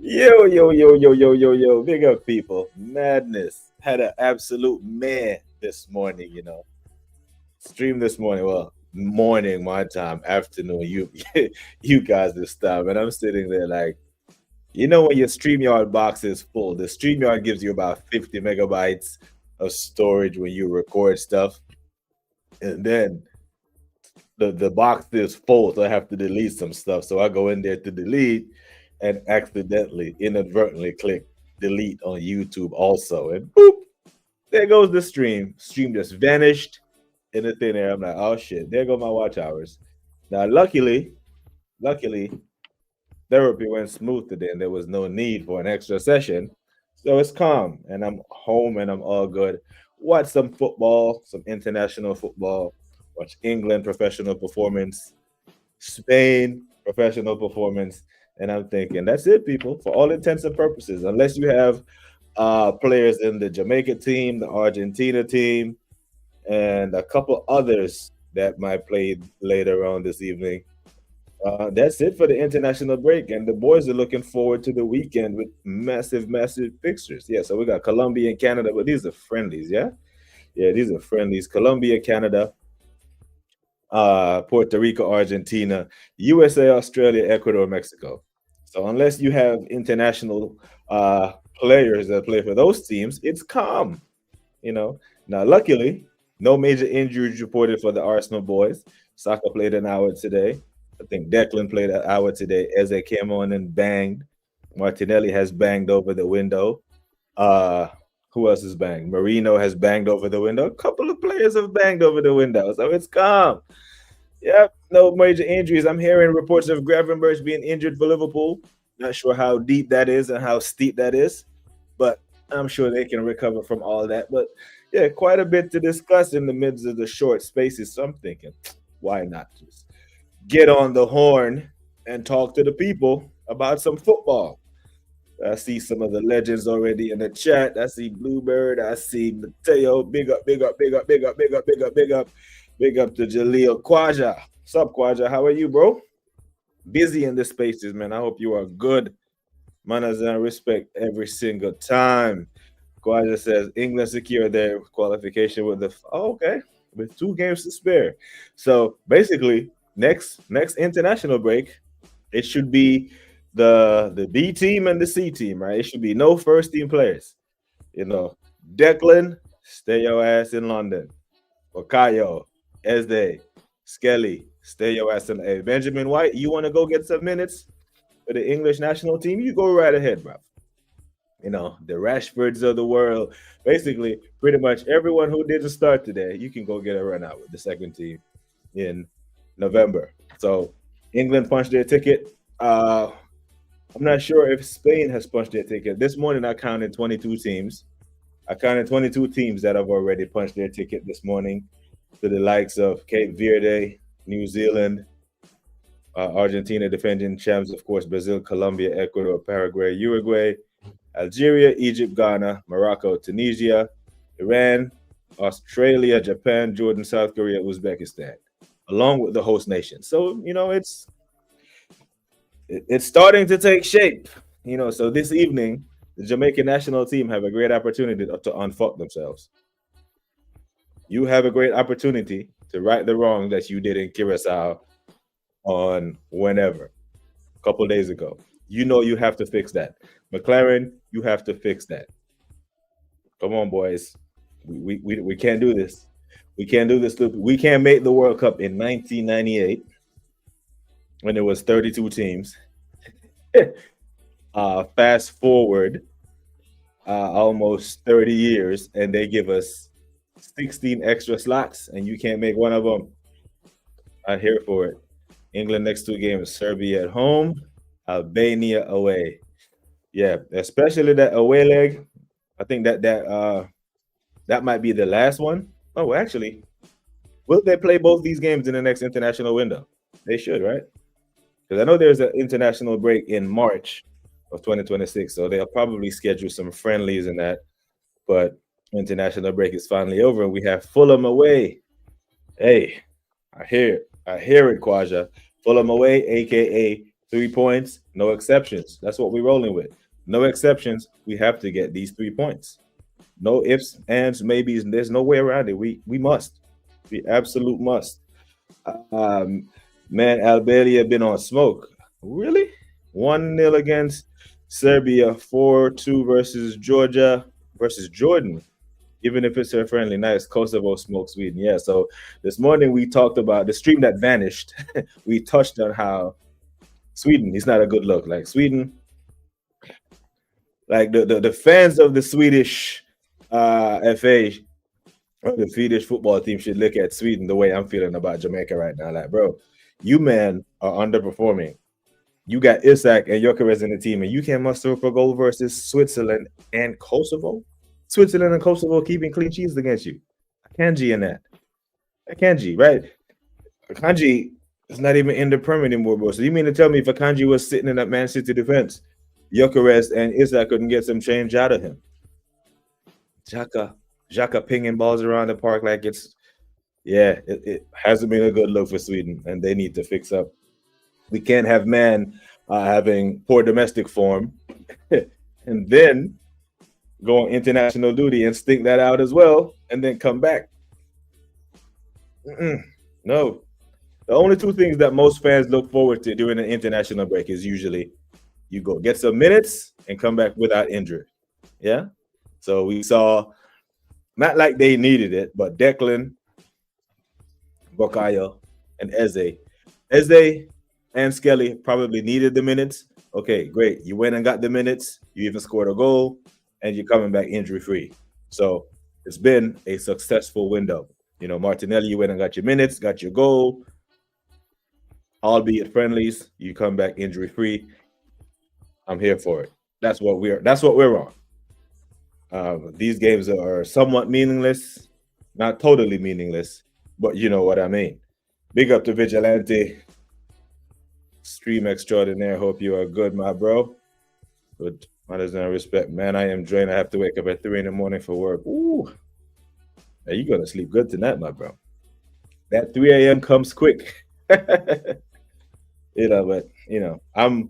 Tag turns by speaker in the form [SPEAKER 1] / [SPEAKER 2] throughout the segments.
[SPEAKER 1] Yo, yo, yo, yo, yo, yo, yo. Big up, people. Madness. Had an absolute meh this morning, Stream this morning. Well, morning, my time, afternoon. You guys this time. And I'm sitting there like, when your StreamYard box is full, the StreamYard gives you about 50 megabytes of storage when you record stuff. And then the box is full, so I have to delete some stuff. So I go in there to delete and accidentally, inadvertently click delete on YouTube also. And boop, there goes the stream. Stream just vanished in the thin air. I'm like, oh shit, there go my watch hours. Now, luckily, therapy went smooth today and there was no need for an extra session. So it's calm and I'm home and I'm all good. Watch some football, some international football. Watch England professional performance, Spain professional performance. And I'm thinking, that's it, people, for all intents and purposes. Unless you have players in the Jamaica team, the Argentina team, and a couple others that might play later on this evening. That's it for the international break, and the boys are looking forward to the weekend with massive, massive fixtures. Yeah, so we got Colombia and Canada, but these are friendlies, yeah? Yeah, these are friendlies. Colombia, Canada, Puerto Rico, Argentina, USA, Australia, Ecuador, Mexico. So unless you have international players that play for those teams, it's calm, you know. Now, luckily, no major injuries reported for the Arsenal boys. Saka played an hour today. I think Declan played an hour today. Eze came on and banged. Martinelli has banged over the window. Uh, who else has banged? Marino has banged over the window. A couple of players have banged over the window. So it's calm. Yep, no major injuries. I'm hearing reports of Gravenberch being injured for Liverpool. Not sure how deep that is and how steep that is, but I'm sure they can recover from all that. But yeah, quite a bit to discuss in the midst of the short spaces. So I'm thinking, why not just get on the horn and talk to the people about some football? I see some of the legends already in the chat. I see Bluebird. I see Mateo. Big up, big up, big up, big up, big up, big up, big up. Big up to Jaleel Quaja. What's up, Quaja? How are you, bro? Busy in the spaces, man. I hope you are good. Manners and respect every single time. Quaja says England secure their qualification with okay, with 2 games to spare. So basically, next international break, it should be the B team and the C team, right? It should be no first team players. You know, Declan, stay your ass in London. Okayo, Eze, Skelly, stay your ass in. Hey, Benjamin White, you want to go get some minutes for the English national team? You go right ahead, bro. The Rashfords of the world. Basically, pretty much everyone who didn't start today, you can go get a run out with the second team in November. So England punched their ticket. I'm not sure if Spain has punched their ticket. This morning I counted 22 teams. I counted 22 teams that have already punched their ticket this morning to the likes of Cape Verde, New Zealand, Argentina defending champs, of course, Brazil, Colombia, Ecuador, Paraguay, Uruguay, Algeria, Egypt, Ghana, Morocco, Tunisia, Iran, Australia, Japan, Jordan, South Korea, Uzbekistan, along with the host nation. So, it's starting to take shape. So this evening, the Jamaican national team have a great opportunity to unfuck themselves. You have a great opportunity to right the wrong that you did in Curacao on whenever, a couple days ago. You have to fix that. McLaren, you have to fix that. Come on, boys. We can't do this. We can't do this. We can't make the World Cup in 1998 when there was 32 teams. Fast forward almost 30 years, and they give us 16 extra slots, and you can't make one of them. I'm here for it. England next 2 games: Serbia at home, Albania away. Yeah, especially that away leg. I think that might be the last one. Oh, actually, will they play both these games in the next international window? They should, right? Because I know there's an international break in March of 2026, so they'll probably schedule some friendlies in that. But international break is finally over. We have Fulham away. Hey, I hear it, Quaja. Fulham away, aka 3 points, no exceptions. That's what we're rolling with. No exceptions. We have to get these 3 points. No ifs, ands, maybes. There's no way around it. We must. We absolute must. Um, man, Albania been on smoke. Really? 1-0 against Serbia, 4-2 versus Georgia versus Jordan. Even if it's a friendly, nice. Kosovo smoke Sweden. Yeah. So this morning we talked about the stream that vanished. We touched on how Sweden is not a good look. Like Sweden, like the fans of the Swedish FA or the Swedish football team should look at Sweden the way I'm feeling about Jamaica right now. Like, bro, you men are underperforming. You got Isak and Gyökeres in the team, and you can't muster up a goal versus Switzerland and Kosovo. Switzerland and Kosovo keeping clean sheets against you. Akanji in that. Akanji, right? Akanji is not even in the Premier anymore, bro. So you mean to tell me if Akanji was sitting in that Man City defense, Gyökeres and Isak couldn't get some change out of him? Xhaka pinging balls around the park like it's, yeah, it hasn't been a good look for Sweden, and they need to fix up. We can't have man having poor domestic form and then go on international duty and stink that out as well, and then come back. No. The only 2 things that most fans look forward to during an international break is usually you go get some minutes and come back without injury. Yeah. So we saw, not like they needed it, but Declan, Bukayo, and Eze. Eze and Skelly probably needed the minutes. Okay, great. You went and got the minutes. You even scored a goal, and you're coming back injury-free. So it's been a successful window. You know, Martinelli, you went and got your minutes, got your goal, albeit friendlies. You come back injury-free. I'm here for it. That's what we're on. These games are somewhat meaningless, not totally meaningless, but you know what I mean. Big up to Vigilante, stream extraordinaire. Hope you are good, my bro. Good manners and respect, man. I am drained. I have to wake up at 3 in the morning for work. Ooh, now you're gonna sleep good tonight, my bro. That 3 a.m. comes quick. You know, but you know, I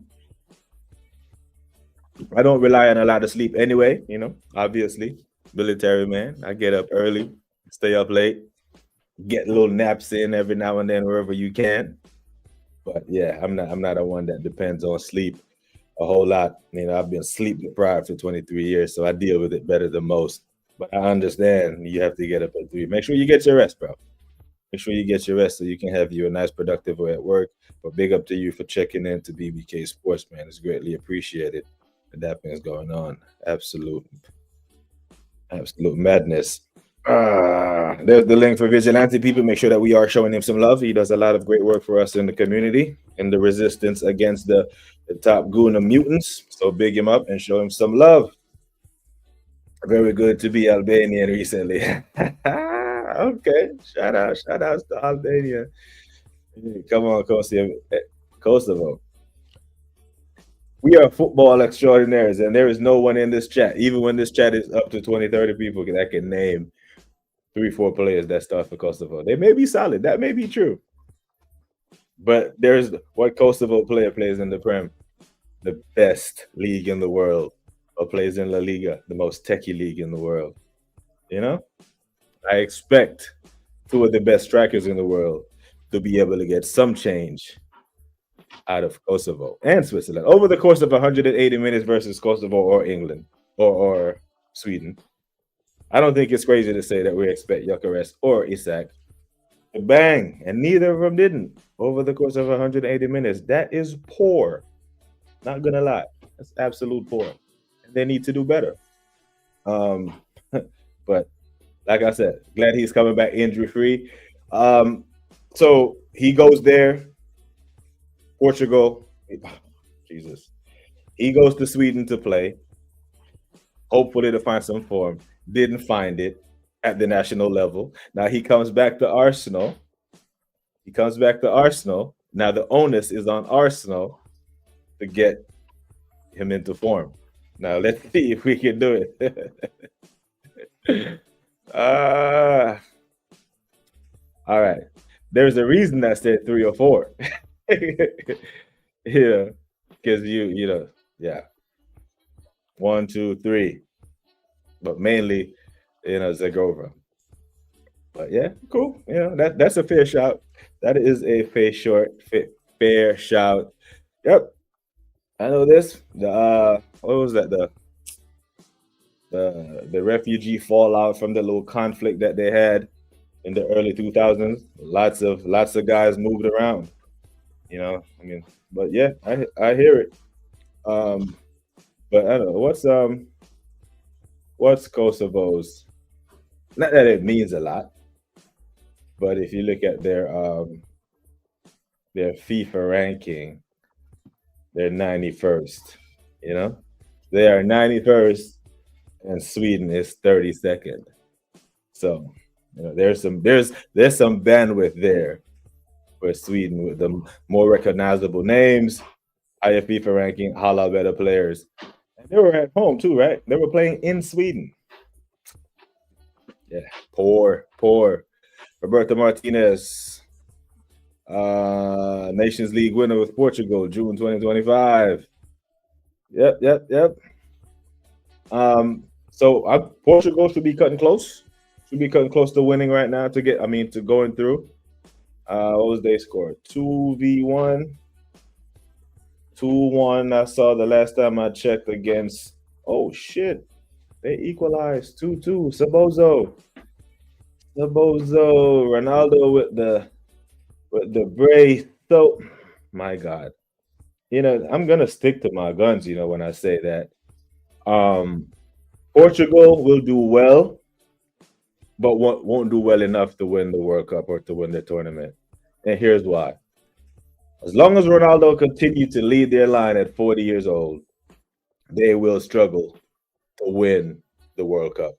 [SPEAKER 1] don't rely on a lot of sleep anyway, you know, obviously. Military man. I get up early, stay up late, get little naps in every now and then wherever you can. But yeah, I'm not a one that depends on sleep a whole lot. You know, I've been sleep deprived for 23 years, so I deal with it better than most. But I understand you have to get up at 3. Make sure you get your rest, bro. Make sure you get your rest so you can have you a nice productive way at work. But big up to you for checking in to BBK Sports, man. It's greatly appreciated. That thing's going on. Absolute madness. There's the link for Vigilante people. Make sure that we are showing him some love. He does a lot of great work for us in the community in the resistance against the top goon of mutants. So big him up and show him some love. Very good to be Albanian recently. Okay, shout outs to Albania. Come on, Kosovo. We are football extraordinaires, and there is no one in this chat, even when this chat is up to 20, 30 people, that can name 3, 4 players that start for Kosovo. They may be solid. That may be true. But there's what Kosovo player plays in the Prem, the best league in the world, or plays in La Liga, the most techie league in the world. You know? I expect 2 of the best strikers in the world to be able to get some change out of Kosovo and Switzerland over the course of 180 minutes versus Kosovo or England or Sweden. I don't think it's crazy to say that we expect Gyökeres or Isak to bang, and neither of them didn't over the course of 180 minutes. That is poor. Not gonna lie, that's absolute poor. And they need to do better. But like I said, glad he's coming back injury-free. So he goes there. Portugal, Jesus. He goes to Sweden to play, hopefully to find some form. Didn't find it at the national level. Now he comes back to Arsenal. Now the onus is on Arsenal to get him into form. Now let's see if we can do it. All right. There's a reason I said 3 or 4. Yeah, because yeah, 1, 2, 3, but mainly, Zagova. But yeah, cool. That's a fair shout. That is a fair shout. Yep, I know this. The what was that? The refugee fallout from the little conflict that they had in the early 2000s. Lots of guys moved around. I mean, but yeah, I hear it. Um, but I don't know what's Kosovo's. Not that it means a lot, but if you look at their FIFA ranking, they're 91st. You know, they are 91st, and Sweden is 32nd. So, there's some bandwidth there for Sweden with the more recognizable names, higher FIFA ranking, holla better players. And they were at home too, right? They were playing in Sweden. Yeah, poor. Roberto Martinez, Nations League winner with Portugal, June 2025. Yep. Portugal should be cutting close. Should be cutting close to winning right now to going through. What was they score? 2v1. 2-1. I saw the last time I checked against. Oh shit. They equalized 2-2. Sabozo. Ronaldo with the brace. So my God. I'm gonna stick to my guns, when I say that. Portugal will do well, but won't do well enough to win the World Cup or to win the tournament. And here's why. As long as Ronaldo continues to lead their line at 40 years old, they will struggle to win the World Cup.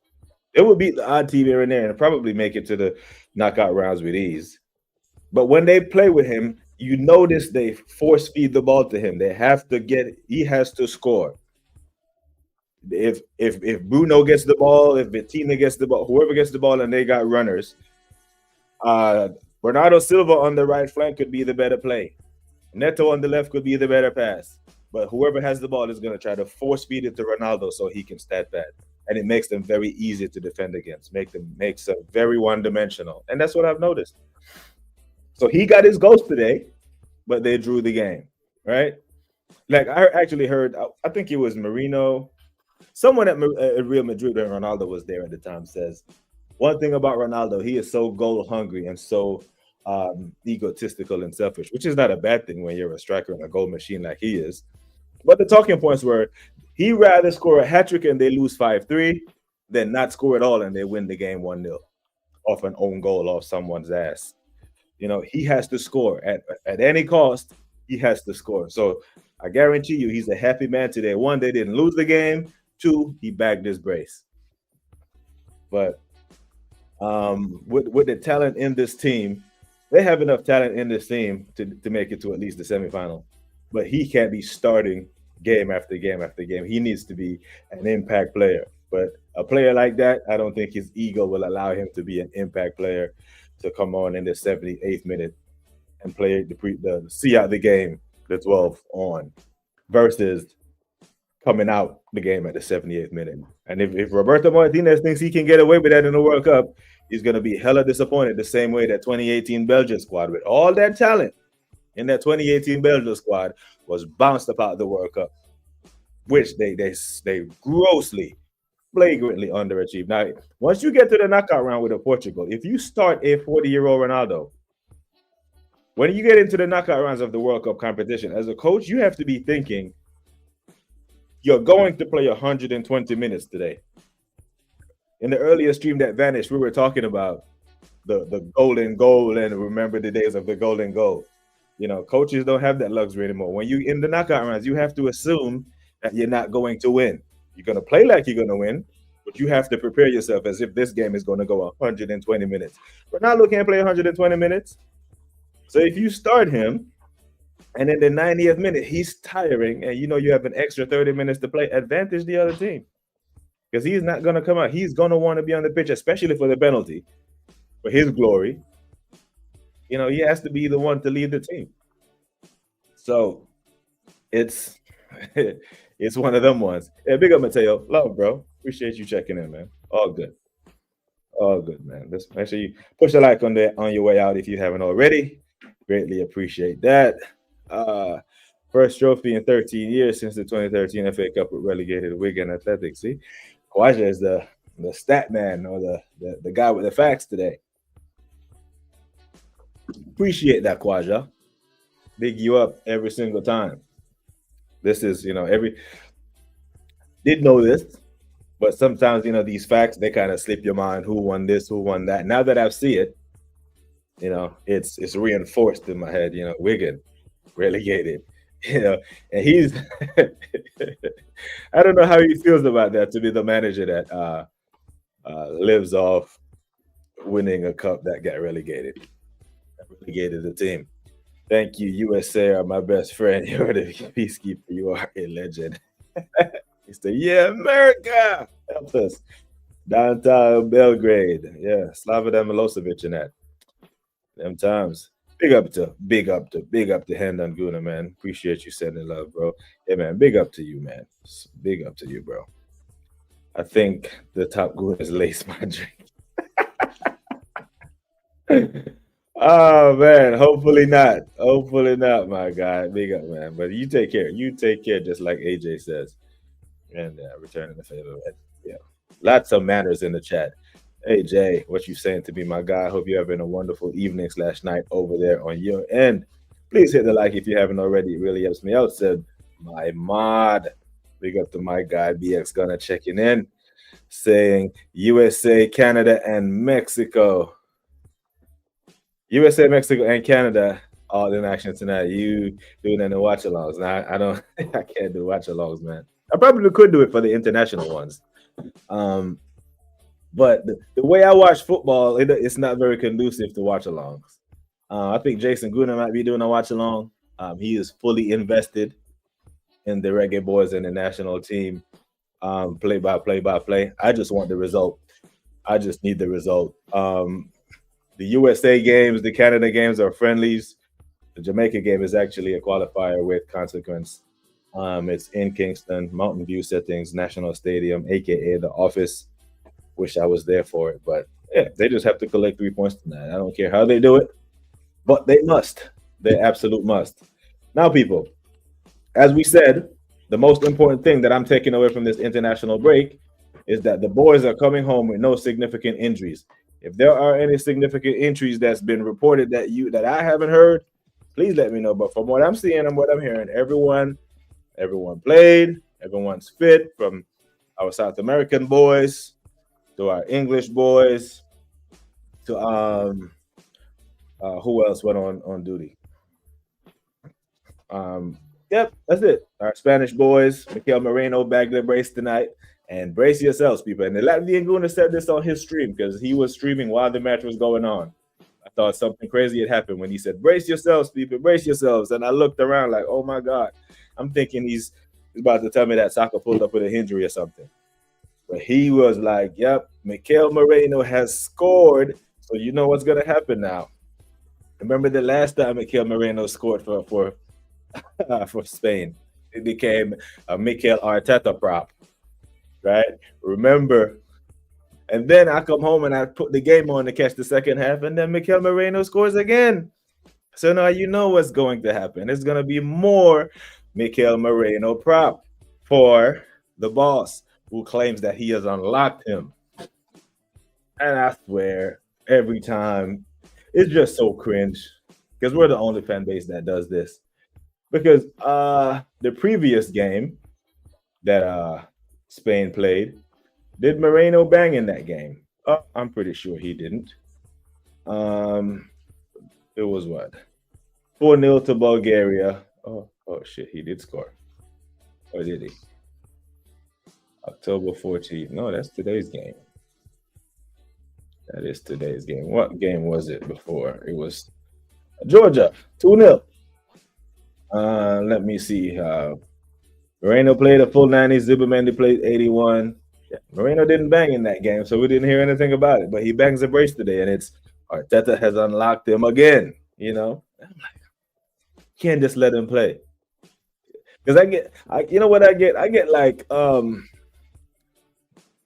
[SPEAKER 1] They will beat the odd team here and there and probably make it to the knockout rounds with ease. But when they play with him, you notice they force feed the ball to him. He has to score. If Bruno gets the ball, if Vitinha gets the ball, whoever gets the ball and they got runners, Bernardo Silva on the right flank could be the better play. Neto on the left could be the better pass. But whoever has the ball is going to try to force feed it to Ronaldo so he can stat pad. And it makes them very easy to defend against. Makes them very one-dimensional. And that's what I've noticed. So he got his goals today, but they drew the game, right? Like I actually heard, I think it was Marino, someone at Real Madrid when Ronaldo was there at the time says, one thing about Ronaldo, he is so goal hungry and so egotistical and selfish, which is not a bad thing when you're a striker and a goal machine like he is. But the talking points were he'd rather score a hat trick and they lose 5-3 than not score at all and they win the game 1-0 off an own goal off someone's ass. He has to score at any cost. He has to score. So I guarantee you, he's a happy man today. One, they didn't lose the game. Two, he bagged his brace. But with the talent in this team, they have enough talent in this team to make it to at least the semifinal. But he can't be starting game after game after game. He needs to be an impact player. But a player like that, I don't think his ego will allow him to be an impact player to come on in the 78th minute and play see out the game, the 12th on, versus coming out the game at the 78th minute. And if Roberto Martinez thinks he can get away with that in the World Cup, he's going to be hella disappointed the same way that 2018 Belgian squad, with all that talent in that 2018 Belgian squad, was bounced about the World Cup, which they grossly, flagrantly underachieved. Now, once you get to the knockout round with Portugal, if you start a 40-year-old Ronaldo, when you get into the knockout rounds of the World Cup competition, as a coach, you have to be thinking, you're going to play 120 minutes today. In the earlier stream that vanished, we were talking about the golden goal and remember the days of the golden goal. Coaches don't have that luxury anymore. When you in the knockout rounds, you have to assume that you're not going to win. You're going to play like you're going to win, but you have to prepare yourself as if this game is going to go 120 minutes. Ronaldo can't play 120 minutes. So if you start him, and in the 90th minute, he's tiring, and you have an extra 30 minutes to play, advantage the other team. Because he's not going to come out. He's going to want to be on the pitch, especially for the penalty, for his glory. He has to be the one to lead the team. So it's it's one of them ones. Yeah, big up Mateo. Love, bro. Appreciate you checking in, man. All good. All good, man. Just make sure you push the like on your way out if you haven't already. Greatly appreciate that. Uh First trophy in 13 years since the 2013 FA Cup with relegated Wigan Athletic. See, Kawaja is the stat man or the guy with the facts today. Appreciate that, Kawaja. Big you up every single time. This is, every did know this, but sometimes these facts they kind of slip your mind. Who won this? Who won that? Now that I see it, it's reinforced in my head. Wigan relegated. And he's I don't know how he feels about that to be the manager that lives off winning a cup that got relegated. Relegated the team. Thank you, USA are my best friend. You're the peacekeeper. You are a legend. He said, "Yeah, America help us." Downtown Belgrade. Yeah, Slavidan Milosevic in that. Them times. Big up to Hendon Guna, man. Appreciate you sending love, bro. Yeah, man. Big up to you, man. Big up to you, bro. I think the top Guna is lace my drink. Oh man, hopefully not. Hopefully not, my guy. Big up, man. But you take care. You take care, just like AJ says. And returning the favor. Man. Yeah. Lots of manners in the chat. Hey Jay, what you saying to me, my guy? Hope you're having a wonderful evening / night over there on your end. Please hit the like if you haven't already. It really helps me out. Said my mod. Big up to my guy BX Gunner checking in, saying USA, Canada, and Mexico. USA, Mexico, and Canada all in action tonight. You doing any watch alongs? Now I don't. I can't do watch alongs, man. I probably could do it for the international ones. But the way I watch football, it's not very conducive to watch alongs. I think Jason Guna might be doing a watch along. He is fully invested in the Reggae Boys and the national team, play by play. I just want the result. I just need the result. The USA games, the Canada games are friendlies. The Jamaica game is actually a qualifier with consequence. It's in Kingston, Mountain View settings, National Stadium, aka the office. Wish I was there for it, but yeah, they just have to collect 3 points tonight. I don't care how they do it, but they must. They absolute must. Now, people, as we said, the most important thing that I'm taking away from this international break is that the boys are coming home with no significant injuries. If there are any significant injuries that's been reported that I haven't heard, please let me know. But from what I'm seeing and what I'm hearing, everyone played, everyone's fit, from our South American boys to our English boys to who else went on duty? Yep, that's it. Our Spanish boys, Mikel Moreno bagged their brace tonight. And brace yourselves, people. And the Latvian Guna said this on his stream because he was streaming while the match was going on. I thought something crazy had happened when he said, "Brace yourselves, people, brace yourselves." And I looked around like, oh my God. I'm thinking he's about to tell me that Saka pulled up with an injury or something. But he was like, yep, Mikel Moreno has scored. So you know what's going to happen now. Remember the last time Mikel Moreno scored for Spain? It became a Mikel Arteta prop, right? Remember? And then I come home and I put the game on to catch the second half, and then Mikel Moreno scores again. So now you know what's going to happen. It's going to be more Mikel Moreno prop for the boss, who claims that he has unlocked him. And I swear, every time, it's just so cringe because we're the only fan base that does this. Because the previous game that Spain played, did Moreno bang in that game? I'm pretty sure he didn't. It was what? 4-0 to Bulgaria. Oh shit, he did score. Or did he? October 14th. No, that's today's game. That is today's game. What game was it before? It was Georgia, 2-0. Let me see. Moreno played a full 90. Zubimendi played 81. Yeah, Moreno didn't bang in that game, so we didn't hear anything about it. But he bangs a brace today, and it's Arteta has unlocked him again. I'm like, can't just let him play. Because you know what I get? I get like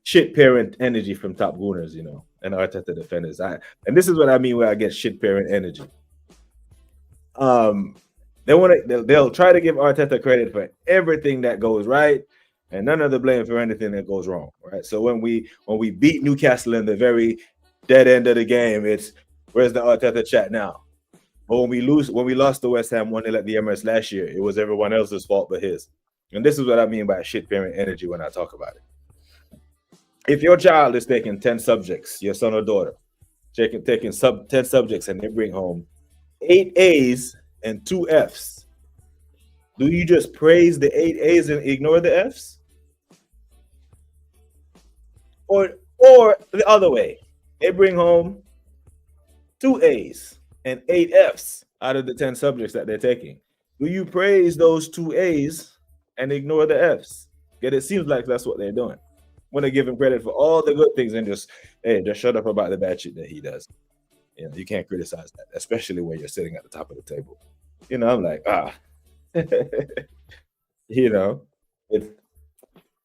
[SPEAKER 1] shit parent energy from top gooners, and Arteta defenders. And this is what I mean where I get shit parent energy. They'll try to give Arteta credit for everything that goes right, and none of the blame for anything that goes wrong. Right. So when we beat Newcastle in the very dead end of the game, it's where's the Arteta chat now? But when we lost to West Ham 1-0 at the Emirates last year, it was everyone else's fault but his. And this is what I mean by shit parent energy when I talk about it. If your child is taking 10 subjects, your son or daughter, taking 10 subjects, and they bring home 8 A's and 2 F's, do you just praise the 8 A's and ignore the F's? Or the other way, they bring home 2 A's and 8 F's out of the 10 subjects that they're taking. Do you praise those 2 A's and ignore the F's? Because it seems like that's what they're doing. Want to give him credit for all the good things and just shut up about the bad shit that he does. You can't criticize that, especially when you're sitting at the top of the table. I'm like,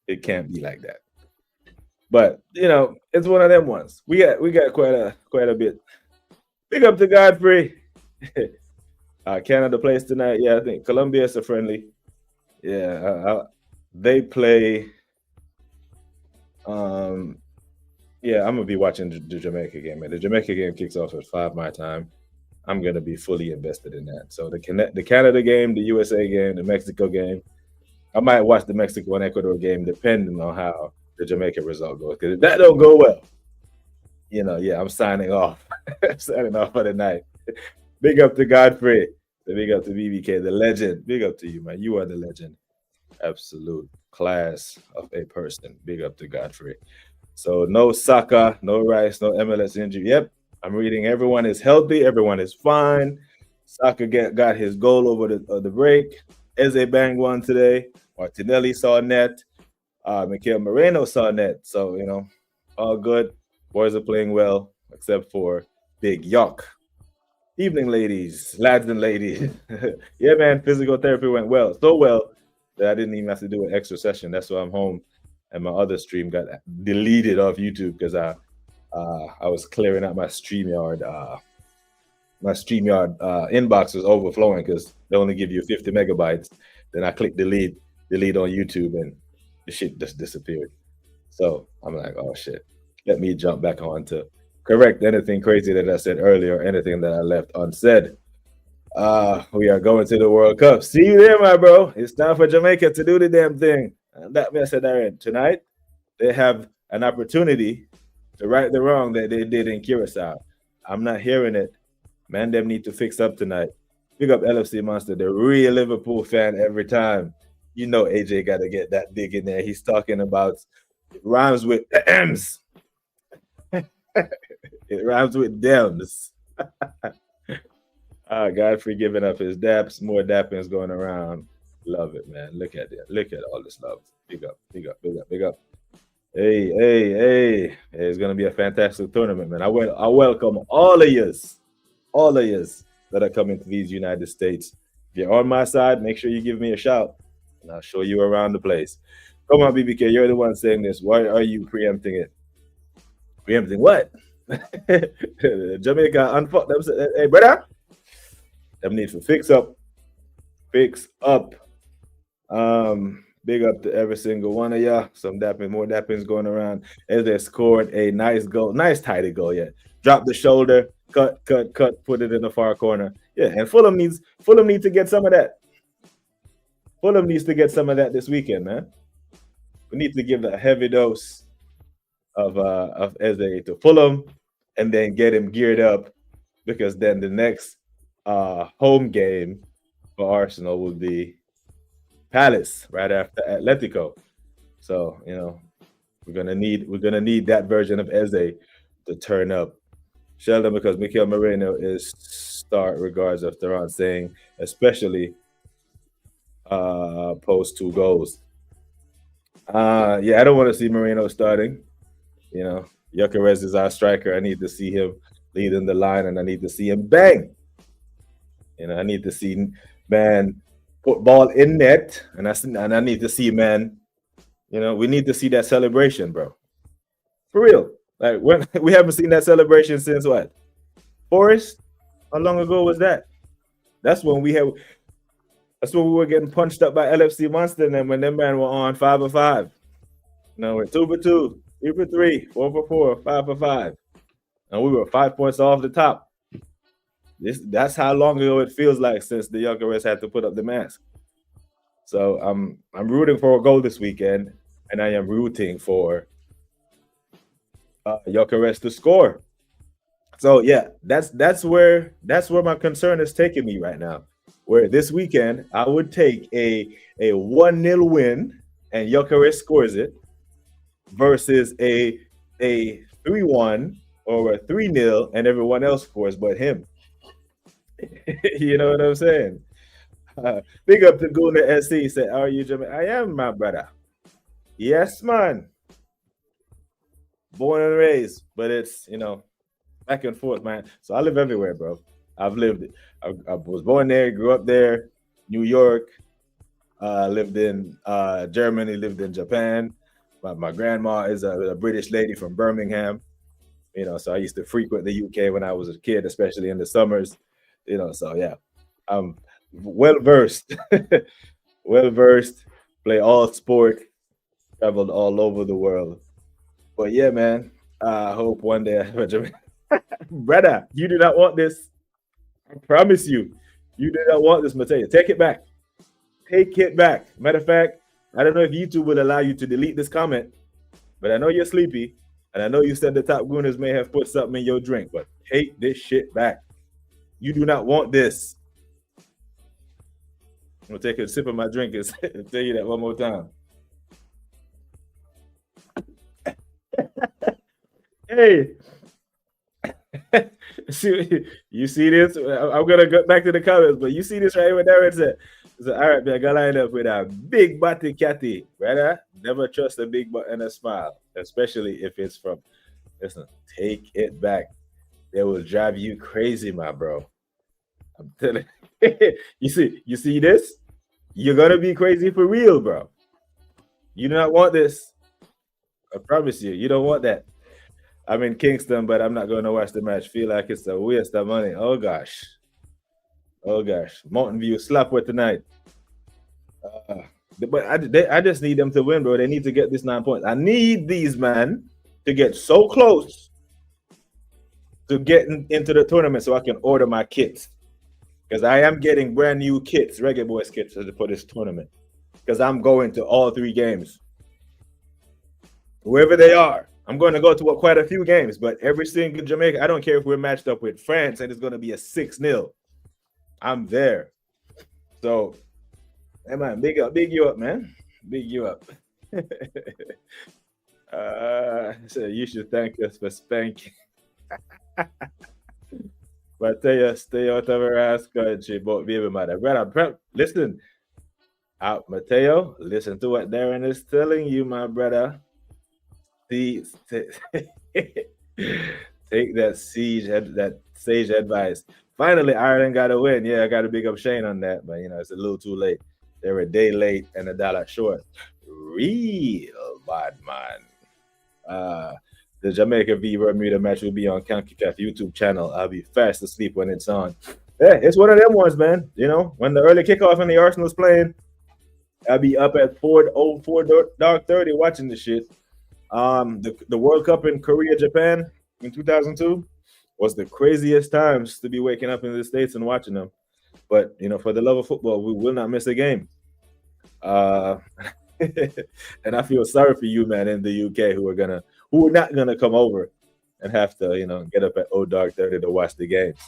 [SPEAKER 1] it can't be like that. But it's one of them ones. We got quite a bit. Big up to Godfrey. Canada plays tonight. Yeah, I think Colombia is a friendly. Yeah, they play. Yeah, I'm gonna be watching the Jamaica game, and the Jamaica game kicks off at 5 my time. I'm gonna be fully invested in that. So the Canada game, the USA game, the Mexico game. I might watch the Mexico and Ecuador game depending on how the Jamaica result goes. Because if that don't go well, I'm signing off. Signing off for the night. Big up to Godfrey. Big up to BBK, the legend. Big up to you, man. You are the legend. Absolute class of a person. Big up to Godfrey. So no Saka, no Rice, no MLS injury. Yep, I'm reading. Everyone is healthy. Everyone is fine. Saka got his goal over the break. Eze banged one today. Martinelli saw net. Mikel Moreno saw net. So, all good. Boys are playing well, except for Big Yuck. Evening, ladies, lads and ladies. Yeah, man, physical therapy went well. So well that I didn't even have to do an extra session. That's why I'm home. And my other stream got deleted off YouTube because I was clearing out my StreamYard. My StreamYard inbox was overflowing because they only give you 50 megabytes. Then I clicked delete on YouTube, and the shit just disappeared. So I'm like, oh shit. Let me jump back on to correct anything crazy that I said earlier, anything that I left unsaid. We are going to the World Cup. See you there, my bro. It's time for Jamaica to do the damn thing. And that being said, Aaron, tonight they have an opportunity to right the wrong that they did in Curacao. I'm not hearing it. Man, them need to fix up tonight. Big up LFC Monster, the real Liverpool fan every time. AJ got to get that big in there. He's talking about it rhymes with M's. It rhymes with Dems. Godfrey giving up his daps. More dappings going around. Love it, man. Look at it. Look at all this love. Big up, big up, big up, big up. Hey. It's going to be a fantastic tournament, man. I welcome all of yous that are coming to these United States. If you're on my side, make sure you give me a shout, and I'll show you around the place. Come on, BBK. You're the one saying this. Why are you preempting it? Preempting what? Jamaica unfucked them. Hey, brother. Them need to fix up. Fix up. Big up to every single one of y'all. More dappings going around as they scored a nice goal. Nice tidy goal, yeah. Drop the shoulder, cut, put it in the far corner. Yeah, and Fulham needs to get some of that. Fulham needs to get some of that this weekend, man. We need to give a heavy dose of Eze to Fulham and then get him geared up, because then the next home game for Arsenal would be Palace right after Atletico. So we're gonna need that version of Eze to turn up. Sheldon, because Mikel Moreno is start regards of Theron saying, especially post 2 goals. Yeah, I don't want to see Moreno starting. Gyökeres is our striker. I need to see him leading the line, and I need to see him bang. I need to see, man, put ball in net, and I need to see, man. We need to see that celebration, bro. For real. Like when we haven't seen that celebration since what? Forest? How long ago was that? That's when we had. That's when we were getting punched up by LFC Monster, and then when them man were on 5-for-5. No, we're 2-for-2, 3-for-3, 4-for-4, 5-for-5, and we were 5 points off the top. That's how long ago it feels like since the Jokeres had to put up the mask. So I'm rooting for a goal this weekend, and I am rooting for Jokeres to score. So yeah, that's where my concern is taking me right now. Where this weekend I would take a 1-0 win and Jokeres scores it versus a 3-1 or a 3-0 and everyone else scores but him. You know what I'm saying? Big up to Guna SC. He said, "How are you, Jimmy?" I am, my brother. Yes, man. Born and raised, but it's back and forth, man. So I live everywhere, bro. I've lived it. I was born there, grew up there, New York, lived in Germany, lived in Japan. My grandma is a British lady from Birmingham. So I used to frequent the UK when I was a kid, especially in the summers. So yeah, I'm well versed, well versed. Play all sport, traveled all over the world. But yeah, man, I hope one day, brother, you do not want this. I promise you, you do not want this, Mateo. Take it back. Take it back. Matter of fact, I don't know if YouTube will allow you to delete this comment, but I know you're sleepy, and I know you said the Top Gooners may have put something in your drink, but take this shit back. You do not want this. I'm gonna take a sip of my drink and tell you that one more time. Hey, you see this? I'm gonna go back to the comments, but you see this right here with Darren said. So, all right, man, I got lined up with a big body catty, brother. Never trust a big butt and a smile, especially if it's from. Listen, take it back. They will drive you crazy, my bro. I'm telling you. You see this? You're gonna be crazy for real, bro. You do not want this. I promise you, you don't want that. I'm in Kingston, but I'm not going to watch the match. Feel like it's a waste of money. Oh gosh. Mountain View slap with tonight. But I just need them to win, bro. They need to get this 9 points. I need these man to get so close to getting into the tournament so I can order my kits. Because I am getting brand new kits, Reggae Boys kits for this tournament. Because I'm going to all 3 games. Wherever they are. I'm going to go to quite a few games, but every single Jamaica, I don't care if we're matched up with France and it's going to be a 6-0. I'm there. So, hey man, big you up, man. Big you up. So you should thank us for spanking. But tell you, stay out of her ass country, but baby mother. Brother, listen. Mateo, listen to what Darren is telling you, my brother. Take that sage advice. Finally, Ireland got a win. Yeah, I got to big up Shane on that, but it's a little too late. They were a day late and $1 short. Real bad man. The Jamaica v Bermuda match will be on CONCACAF YouTube channel. I'll be fast asleep when it's on. Yeah, it's one of them ones, man. When the early kickoff and the Arsenal's playing, I'll be up at 4:30 watching the shit. The World Cup in Korea, Japan in 2002 was the craziest times to be waking up in the States and watching them. But for the love of football, we will not miss a game. And I feel sorry for you, man, in the UK who are not gonna come over and have to get up at dark 30 to watch the games.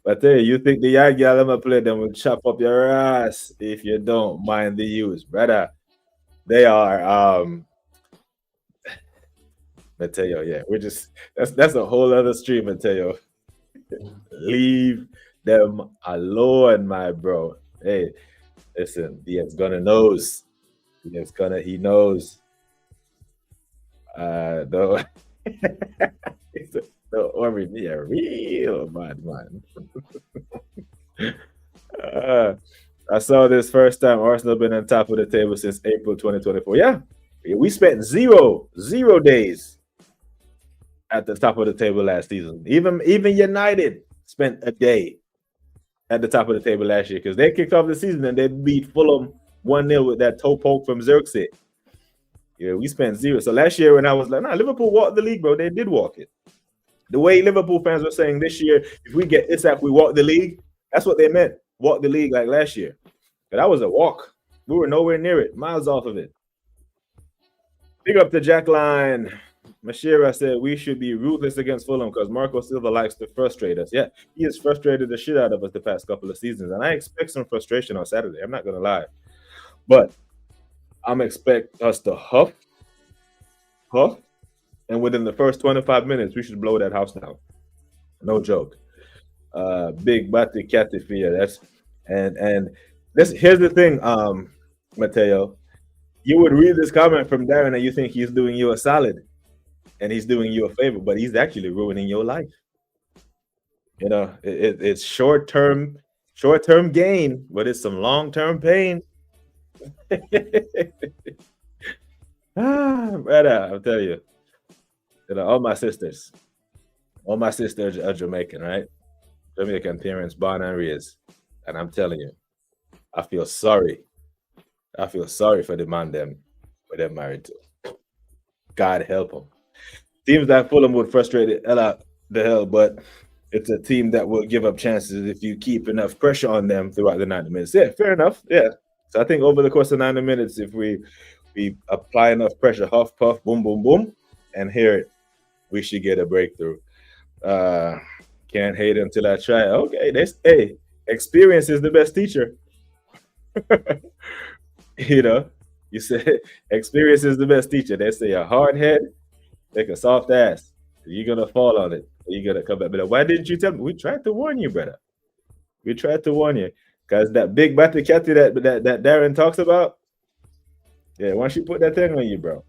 [SPEAKER 1] But you think the young girl I'm gonna play them will chop up your ass if you don't mind the use, brother. They are Mateo, yeah. We're just that's a whole other stream, Mateo. Leave them alone, my bro. Hey, listen, DX gonna knows. He knows. Though Yeah, real bad man. Uh, I saw this first time Arsenal been on top of the table since April 2024. Yeah, we spent zero days at the top of the table last season. Even United spent a day at the top of the table last year because they kicked off the season and they beat Fulham 1-0 with that toe poke from Xerxes. Yeah, we spent zero. So last year when I was like, nah, Liverpool walked the league, bro, they did walk it. The way Liverpool fans were saying this year, if we get this we walk the league, that's what they meant. Walk the league like last year. But that was a walk. We were nowhere near it, miles off of it. Big up to Jack Line. Mashira said we should be ruthless against Fulham because Marco Silva likes to frustrate us. Yeah, he has frustrated the shit out of us the past couple of seasons, and I expect some frustration on Saturday. I'm not gonna lie, but I'm expect us to huff, and within the first 25 minutes, we should blow that house down. No joke. Big Bati Catifia. That's and this. Here's the thing, Mateo. You would read this comment from Darren and you think he's doing you a solid and he's doing you a favor, but he's actually ruining your life. You know, it's short-term gain, but it's some long-term pain. Brother, I'll tell you, all my sisters are Jamaican, right? Jamaican parents, born and raised. And I'm telling you, I feel sorry for the man them where they're married to. God help them. Teams like Fulham would frustrate the hell, but it's a team that will give up chances if you keep enough pressure on them throughout the 90 minutes. Yeah, fair enough. Yeah. So I think over the course of 90 minutes, if we apply enough pressure, huff, puff, boom, boom, boom, and hear it, we should get a breakthrough. Can't hate until I try. Okay, experience is the best teacher. You know, you say experience is the best teacher. They say a hard head make a soft ass. You're gonna fall on it. You're gonna come back. But why didn't you tell me? We tried to warn you, brother. We tried to warn you. Because that big batty catty that Darren talks about, yeah, once you put that thing on you, bro.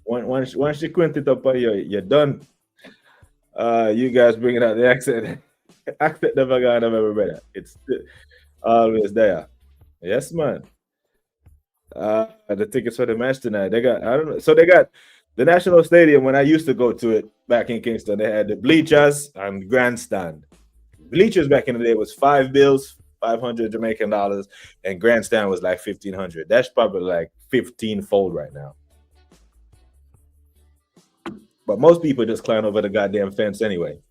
[SPEAKER 1] Once you quint it up on you, you're done. You guys bringing out the accent. Accent never gonna ever better. It's always there. Yes, man. The tickets for the match tonight. They got they got the National Stadium. When I used to go to it back in Kingston, they had the bleachers and grandstand. Bleachers back in the day was $5, 500 Jamaican dollars, and grandstand was like 1,500. That's probably like 15-fold right now. But most people just climb over the goddamn fence anyway.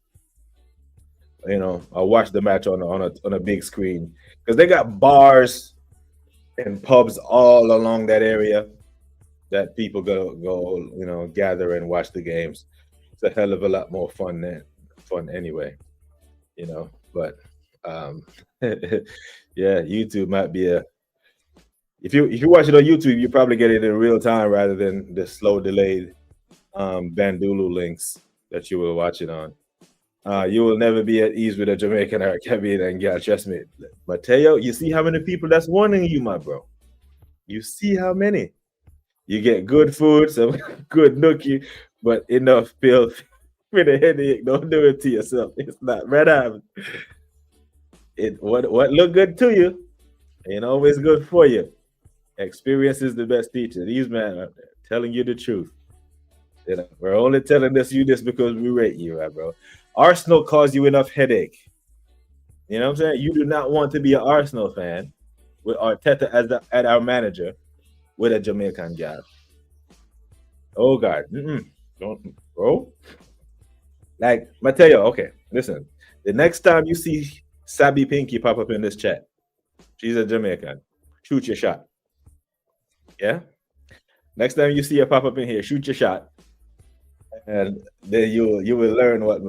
[SPEAKER 1] You know, I watch the match on a big screen because they got bars and pubs all along that area that people go you know, gather and watch the games. It's a hell of a lot more fun anyway, you know. But yeah, YouTube might be if you watch it on YouTube, you probably get it in real time rather than the slow delayed Bandulu links that you will watch it on. You will never be at ease with a Jamaican or a Caribbean and girl, trust me. Mateo, you see how many people that's warning you, my bro. You see how many. You get good food, some good nookie, but enough pills with a headache. Don't do it to yourself. It's not red. What look good to you ain't always good for you. Experience is the best teacher. These men are telling you the truth. You know, we're only telling you this because we rate you, right, bro? Arsenal caused you enough headache. You know what I'm saying? You do not want to be an Arsenal fan with Arteta as our manager with a Jamaican guy. Oh God, don't, bro. Like Mateo, okay, listen. The next time you see Sabi Pinky pop up in this chat, she's a Jamaican. Shoot your shot. Yeah. Next time you see her pop up in here, shoot your shot, and then you will learn what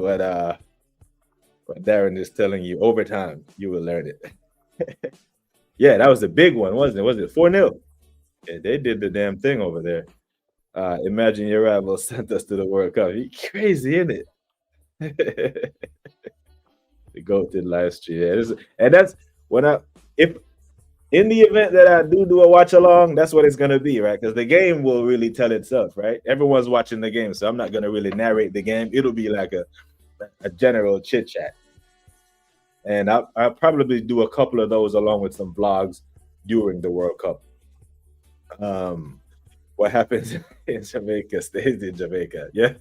[SPEAKER 1] Darren is telling you over time. You will learn it. Yeah, that was a big one, wasn't it? Was it 4-0? Yeah, they did the damn thing over there. Imagine your rival sent us to the World Cup. You crazy, isn't it? The GOAT did live stream. Yeah, and that's when In the event that I do a watch along, that's what it's gonna be, right? Because the game will really tell itself, right? Everyone's watching the game, so I'm not gonna really narrate the game. It'll be like a general chit chat, and I'll probably do a couple of those along with some vlogs during the World Cup. What happens in Jamaica stays in Jamaica. Yeah,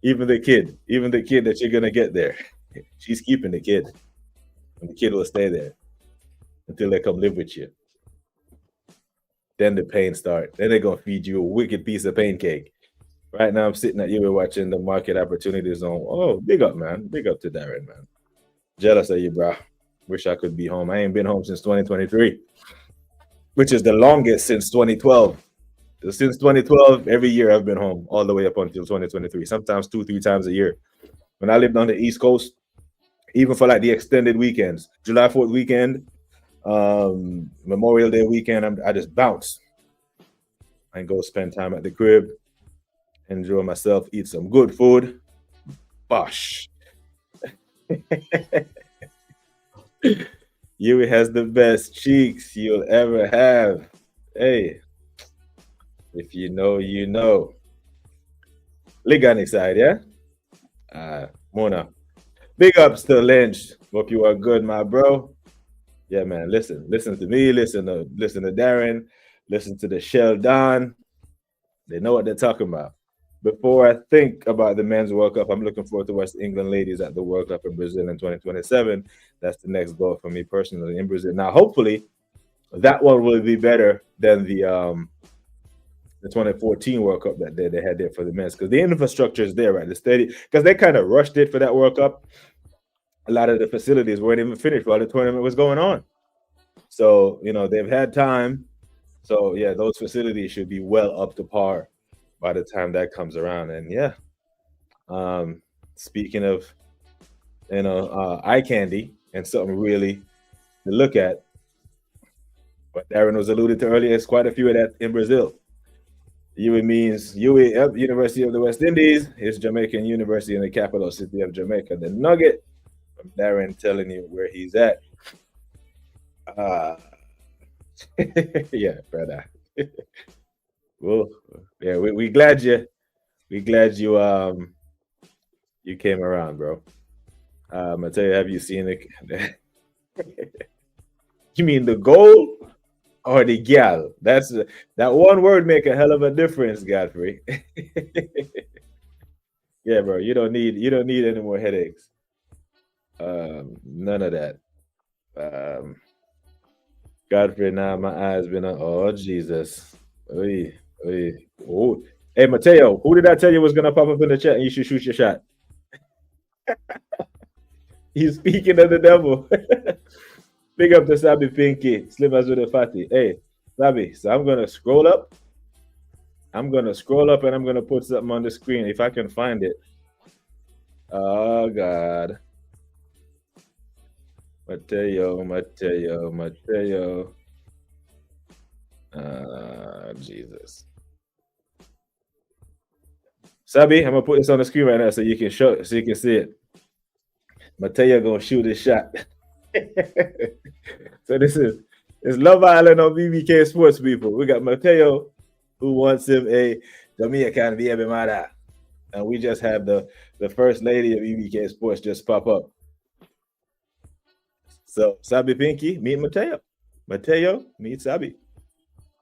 [SPEAKER 1] even the kid that you're gonna get there, she's keeping the kid, and the kid will stay there until they come live with you. Then the pain start. Then they're gonna feed you a wicked piece of pancake. Right now, I'm sitting at you watching the Market Opportunity Zone. Oh, big up, man. Big up to Darren, man. Jealous of you, bro. Wish I could be home. I ain't been home since 2023, which is the longest since 2012. Since 2012, every year I've been home all the way up until 2023. Sometimes 2, 3 times a year. When I lived on the East Coast, even for like the extended weekends, July 4th weekend, Memorial Day weekend, I just bounce and go spend time at the crib, enjoy myself, eat some good food. Bosh. Yui has the best cheeks you'll ever have. Hey, if you know, you know. Ligani side, yeah? Mona. Big ups to Lynch. Hope you are good, my bro. Yeah, man. Listen to me, listen to Darren, listen to the Shell Don. They know what they're talking about. Before I think about the men's World Cup, I'm looking forward to West England ladies at the World Cup in Brazil in 2027. That's the next goal for me personally in Brazil. Now, hopefully, that one will be better than the 2014 World Cup that they had there for the men's, because the infrastructure is there, right? The steady, because they kind of rushed it for that World Cup. A lot of the facilities weren't even finished while the tournament was going on. So, they've had time. So, yeah, those facilities should be well up to par by the time that comes around. And yeah, speaking of, eye candy and something really to look at, what Darren was alluded to earlier, is quite a few of that in Brazil. UWI means UWI, University of the West Indies, is Jamaican University in the capital city of Jamaica, the Nugget. From Darren telling you where he's at. Yeah, brother. Well, yeah, we glad you you came around, bro. I tell you, have you seen it? You mean the goal or the gal? That one word make a hell of a difference, Godfrey. Yeah, bro. You don't need any more headaches. None of that. Godfrey, now my eyes been on. Oh Jesus. Oy, oy. Oh. Hey Mateo, who did I tell you was gonna pop up in the chat and you should shoot your shot? He's speaking of the devil. Big up to Sabi Pinky, Slim as with a fatty. Hey, Sabi, so I'm gonna scroll up. And I'm gonna put something on the screen if I can find it. Oh God. Mateo. Jesus. Sabi, I'm gonna put this on the screen right now so you can see it. Mateo gonna shoot his shot. So it's Love Island on BBK Sports, people. We got Mateo, who wants him a Jamaican baby mother, and we just have the first lady of BBK Sports just pop up. So Sabi Pinky, meet Mateo. Mateo, meet Sabi.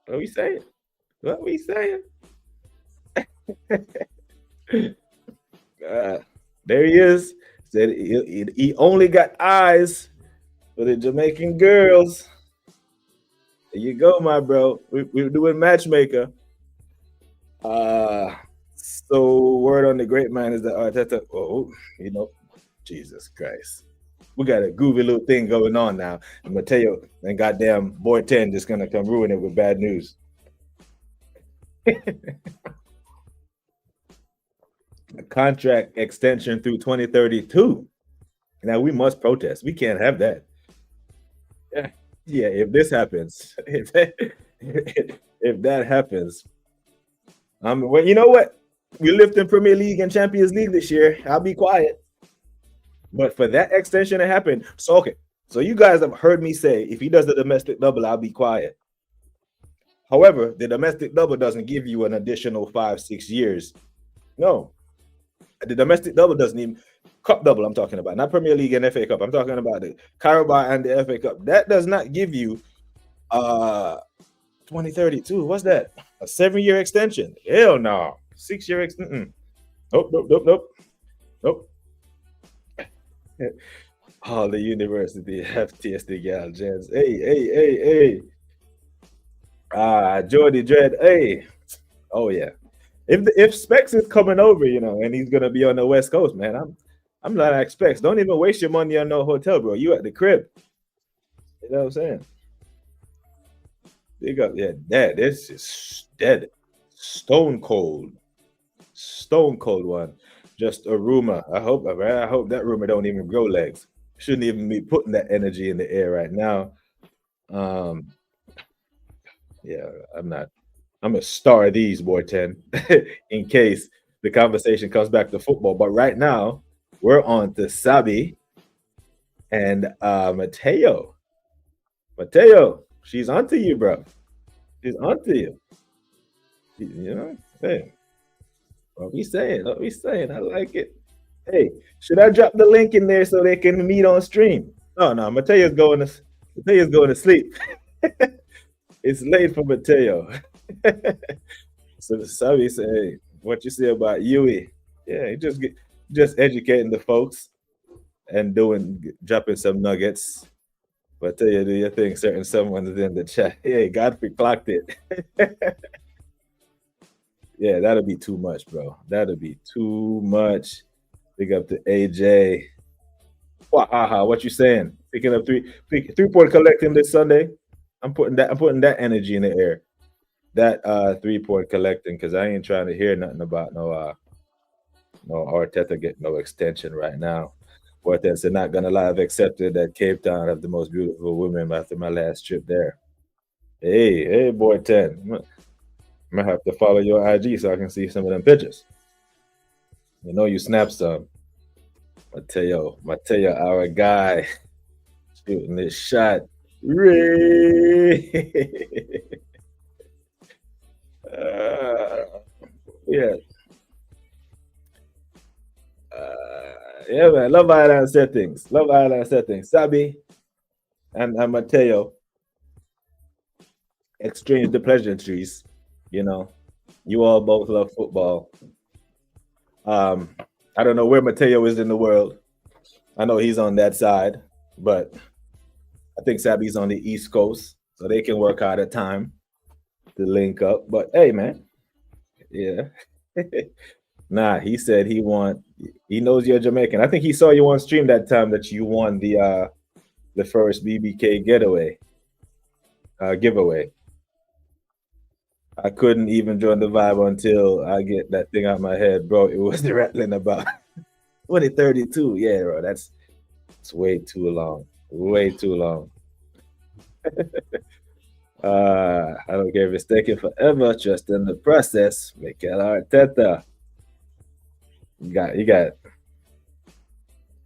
[SPEAKER 1] What we saying? There he is. Said he only got eyes for the Jamaican girls. There you go, my bro. We're doing matchmaker. So word on the grapevine is that Arteta. Oh, Jesus Christ. We got a groovy little thing going on now. And Mateo and goddamn Boy 10 just gonna come ruin it with bad news. A contract extension through 2032. Now we must protest. We can't have that. Yeah, if this happens, if that happens, well, you know what? We lift in Premier League and Champions League this year. I'll be quiet. But for that extension to happen, so okay. So you guys have heard me say, if he does the domestic double, I'll be quiet. However, the domestic double doesn't give you an additional 5-6 years. No, the domestic double doesn't even cup double. I'm talking about, not Premier League and FA Cup. I'm talking about the Carabao and the FA Cup. That does not give you 2032. What's that? A 7-year extension? Hell no. 6-year extension. Nope. All the university FTS the gal gents. Hey. Jordy Dread. Hey. Oh yeah. If Specs is coming over, and he's gonna be on the West Coast, man, I'm not at Specs. Don't even waste your money on no hotel, bro. You at the crib. You know what I'm saying? Big up, yeah. This is dead. Stone cold one. Just a rumor. I hope that rumor don't even grow legs. Shouldn't even be putting that energy in the air right now. Yeah, I'm not. I'm gonna star these, boy 10, in case the conversation comes back to football. But right now, we're on to Sabi and Mateo. Mateo, she's onto you, bro. She's onto you. Hey, what we saying? I like it. Hey, should I drop the link in there so they can meet on stream? No, Mateo's going to sleep. It's late for Mateo. So Sabi say, hey, what you say about Yui? Yeah, just educating the folks and dropping some nuggets. But tell you, do you think certain someone's in the chat? Hey, Godfrey clocked it. Yeah, that'll be too much, bro. That'll be too much. Big up to AJ. What you saying? Picking up three-point collecting this Sunday. I'm putting that energy in the air. That 3-point collecting, because I ain't trying to hear nothing about no Arteta get no extension right now. Arteta, not gonna lie, I've accepted that Cape Town have the most beautiful women after my last trip there. Hey, boy 10. I'm gonna have to follow your IG so I can see some of them pictures. You snapped some. Mateo, our guy, shooting this shot. Ray. Yeah. Yeah, man. Love Island settings. Sabi and Mateo exchange the pleasantries. You all both love football. I don't know where Mateo is in the world. I know he's on that side, but I think Sabi's on the East Coast, so they can work out a time to link up. But hey, man, yeah. Nah, he said he knows you're Jamaican. I think he saw you on stream that time that you won the first BBK giveaway. I couldn't even join the vibe until I get that thing out of my head, bro. It was rattling about 2032. Yeah, bro, it's way too long. Way too long. I don't care if it's taking forever. Trust in the process. Mikel Arteta. You got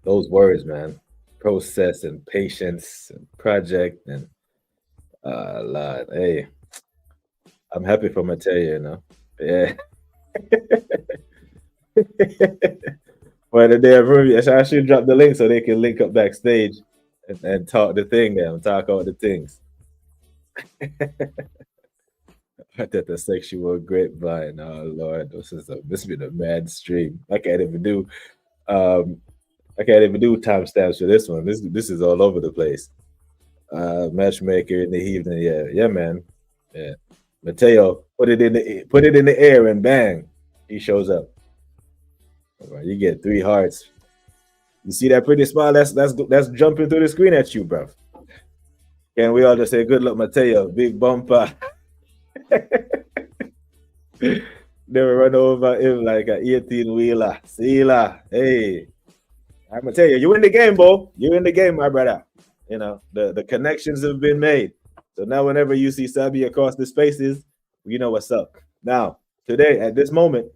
[SPEAKER 1] those words, man. Process and patience and project and Lord, hey, I'm happy for Mateo, Yeah. Well, I should drop the link so they can link up backstage and talk the thing and talk all the things. That the sexual grapevine. Oh Lord, this has been a mad stream. I can't even do timestamps for this one. This is all over the place. Matchmaker in the evening. Yeah, man. Yeah. Mateo, put it in the air and bang, he shows up. Right, you get 3 hearts. You see that pretty smile? That's jumping through the screen at you, bro. Can we all just say good luck, Mateo? Big bumper. Never run over him like an 18-wheeler. Sealer. Hey. I'm gonna tell you, you in the game, Bo. You're in the game, my brother. The connections have been made. So now whenever you see Sabi across the spaces, you know what's up. Now, today, at this moment,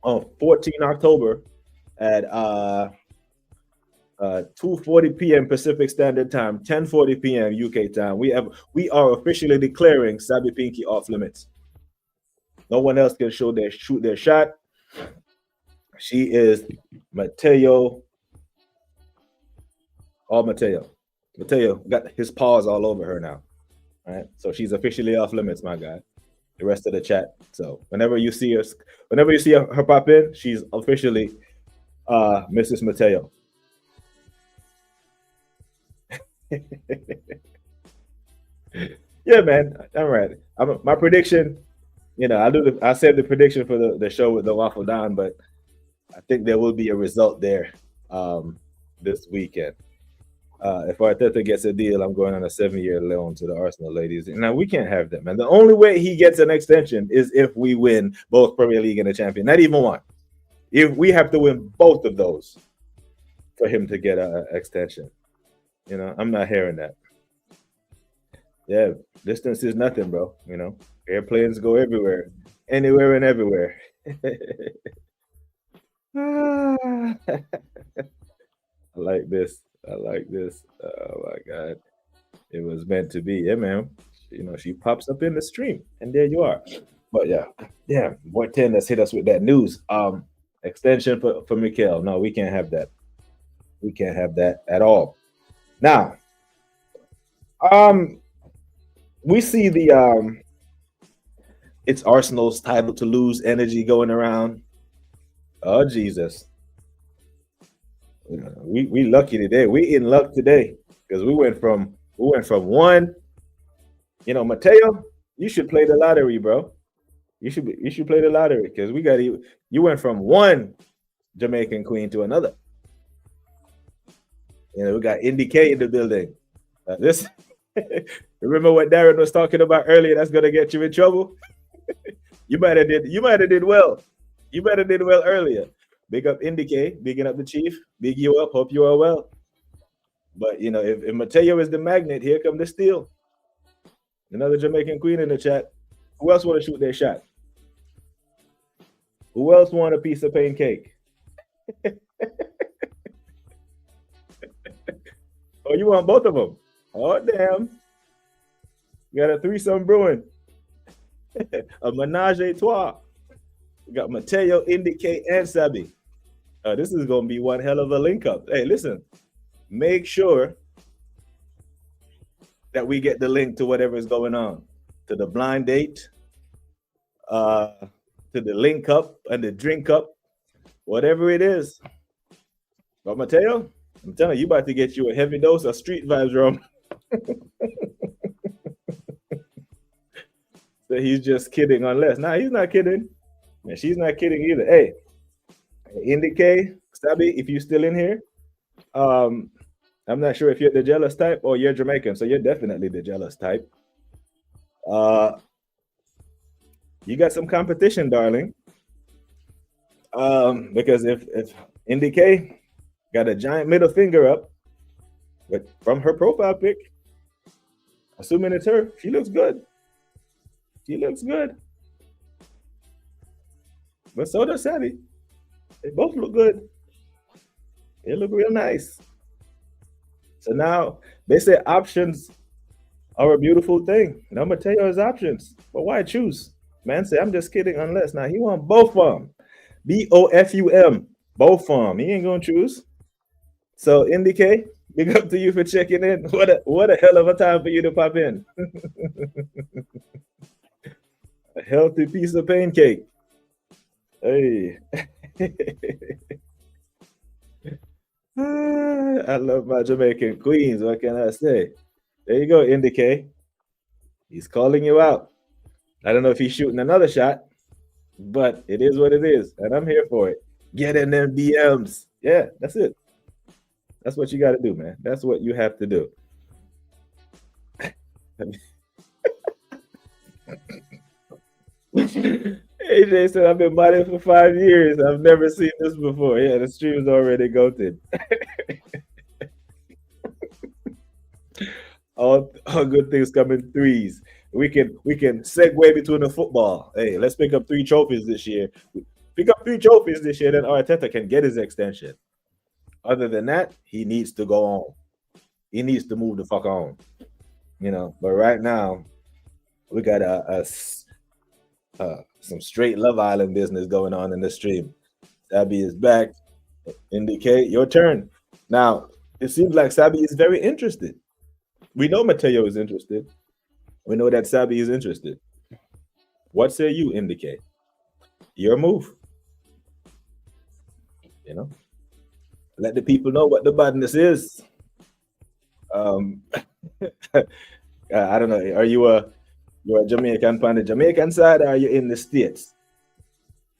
[SPEAKER 1] on 14 October at 2:40 p.m. Pacific Standard Time, 10:40 p.m. UK time. We are officially declaring Sabby Pinky off limits. No one else can shoot their shot. She is Mateo. All Mateo. Mateo got his paws all over her now. All right. So she's officially off limits, my guy. The rest of the chat. So whenever you see her pop in, she's officially Mrs. Mateo. Yeah, man. All right. My prediction, I said the prediction for the show with the Waffle Down, but I think there will be a result there this weekend. If Arteta gets a deal, I'm going on a 7-year loan to the Arsenal ladies. Now, we can't have that, man. The only way he gets an extension is if we win both Premier League and the Champion. Not even one. If we have to win both of those for him to get an extension. I'm not hearing that. Yeah, distance is nothing, bro. Airplanes go everywhere, anywhere and everywhere. I like this. Oh my God. It was meant to be. Yeah, man. She pops up in the stream and there you are. But yeah, boy 10 that's hit us with that news. Extension for Mikel. No, we can't have that. We can't have that at all. Now, we see the it's Arsenal's title to lose energy going around. Oh Jesus. We lucky today. We in luck today because we went from one. Mateo, you should play the lottery, bro. You should play the lottery because you went from one Jamaican queen to another. We got NDK in the building. This remember what Darren was talking about earlier? That's gonna get you in trouble. You might have did well. You might have did well earlier. Big up NDK, bigging up the chief, big you up, hope you are well. But if Mateo is the magnet, here come the steel. Another Jamaican queen in the chat. Who else want to shoot their shot? Who else want a piece of pancake? Oh, you want both of them? Oh, damn. You got a threesome brewing. A menage a trois. We got Mateo, NDK, and Sabby. This is going to be one hell of a link up. Hey, listen. Make sure that we get the link to whatever is going on. To the blind date. To the link up and the drink up. Whatever it is. But Mateo, I'm telling you about to get you a heavy dose of street vibes rum. So he's just kidding unless. Nah, he's not kidding. And she's not kidding either. Hey, NDK, Sabby, if you're still in here, I'm not sure if you're the jealous type or you're Jamaican, so you're definitely the jealous type. You got some competition, darling. Because if NDK got a giant middle finger up, but from her profile pic, assuming it's her, she looks good. She looks good. But so does Sabby. They both look good. They look real nice. So now they say options are a beautiful thing. Now Mateo has options. But why choose? Man say, I'm just kidding unless. Now he want both of them. BOFUM. Both of them. He ain't gonna choose. So NDK, big up to you for checking in. What a hell of a time for you to pop in. A healthy piece of pancake. Hey. I love my Jamaican queens. What can I say? There you go, NDK. He's calling you out. I don't know if he's shooting another shot, but it is what it is, and I'm here for it. Get in them DMs. Yeah, that's it. That's what you got to do, man. That's what you have to do. AJ said, I've been modding for 5 years. I've never seen this before. Yeah, the stream's already goated. all good things come in threes. We can segue between the football. Hey, let's pick up 3 trophies this year. Pick up 3 trophies this year, then Arteta can get his extension. Other than that, he needs to go on. He needs to move the fuck on. But right now we got some straight Love Island business going on in the stream. Sabi is back. Indicate your turn. Now, it seems like Sabi is very interested. We know Mateo is interested. We know that Sabi is interested. What say you, Indicate? Your move. Let the people know what the badness is. I don't know. Are you're a Jamaican on the Jamaican side, or are you in the States?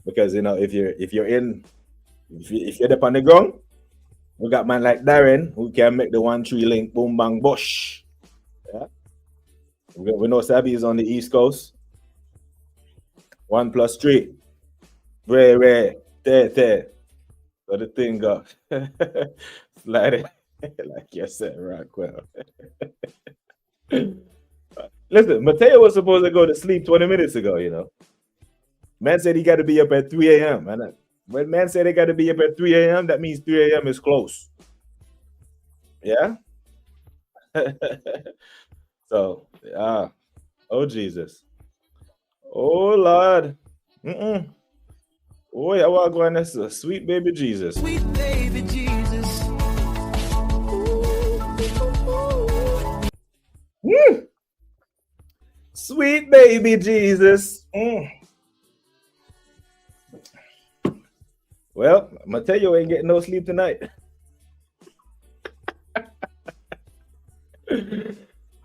[SPEAKER 1] Because if you're up on the ground, we got man like Darren who can make the 1-3 link, boom bang bush. Yeah. We know Sabi is on the East Coast. 1+3. Rare, there. So the thing goes. Slide it like you said, Rockwell. Listen, Mateo was supposed to go to sleep 20 minutes ago, Man said he got to be up at 3 a.m. And when man said they got to be up at 3 a.m., that means 3 a.m. is close. Yeah? So, oh, Jesus. Oh, Lord. Oh, yeah, well, going that's a sweet baby Jesus.
[SPEAKER 2] Sweet baby Jesus.
[SPEAKER 1] Sweet baby Jesus. Well, Mateo ain't getting no sleep tonight.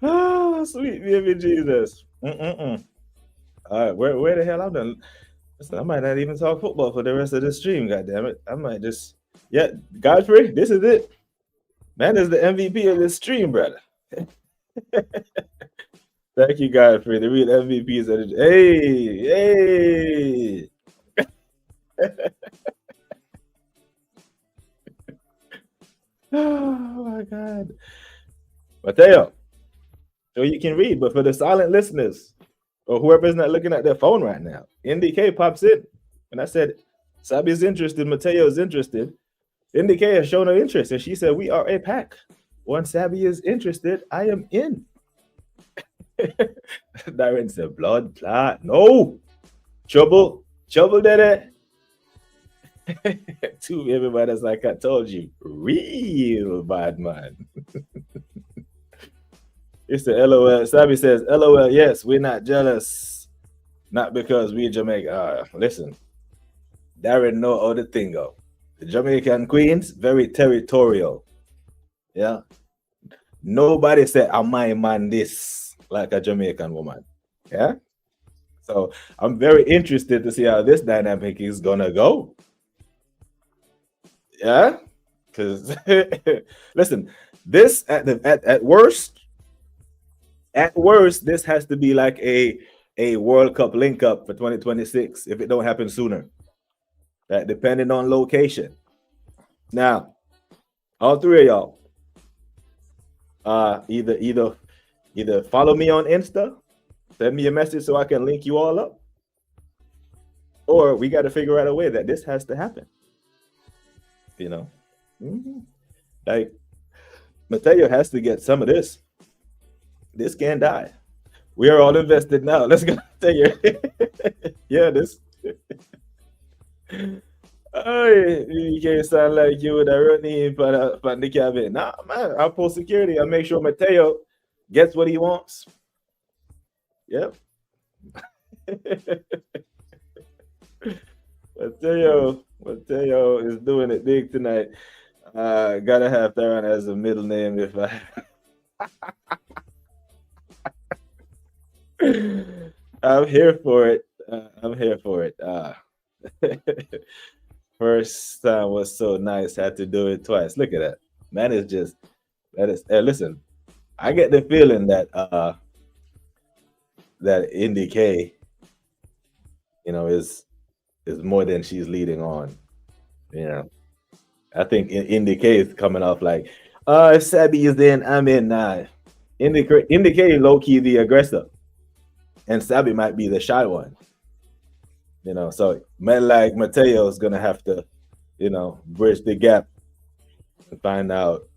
[SPEAKER 1] Oh, sweet baby Jesus. All right, where the hell I'm done? Listen, I might not even talk football for the rest of the stream. God damn it! I might just Godfrey, this is it. Man is the MVP of this stream, brother. Thank you, Godfrey. The real MVP is at hey. Oh my God, Mateo. So you can read, but for the silent listeners or whoever's not looking at their phone right now, NDK pops in, and I said, Sabi's interested, Mateo is interested. NDK has shown her interest, and she said, we are a pack. Once Sabi is interested, I am in. Darren said, blood clot. No. Trouble did it. To everybody's like I told you, real bad man. It's the LOL. Sabi says, LOL, yes, we're not jealous. Not because we're Jamaica. Listen, Darren know how the thing go. The Jamaican queens, very territorial. Yeah. Nobody said, I'm my man this like a Jamaican woman. Yeah. So I'm very interested to see how this dynamic is gonna go. Yeah. Because listen, this at worst, this has to be like a World Cup link up for 2026 if it don't happen sooner. That depending on location. Now, all three of y'all, either follow me on Insta, send me a message so I can link you all up, or we got to figure out a way that this has to happen. Like Mateo has to get some of this. This can't die. We are all invested now. Let's go. Yeah, this. You can't sound like you would have running for the cabin. Nah, man, I'll pull security. I'll make sure Mateo gets what he wants. Yep. Mateo is doing it big tonight. Gotta have Theron as a middle name if I. I'm here for it. First time was so nice. Had to do it twice. Look at that. Man is just listen, I get the feeling that that Indy K, is more than she's leading on. I think Indy K is coming off like, if Sabi is in, I'm in. Indy K is low key the aggressor, and Sabi might be the shy one. So man like Mateo is gonna have to, bridge the gap and find out,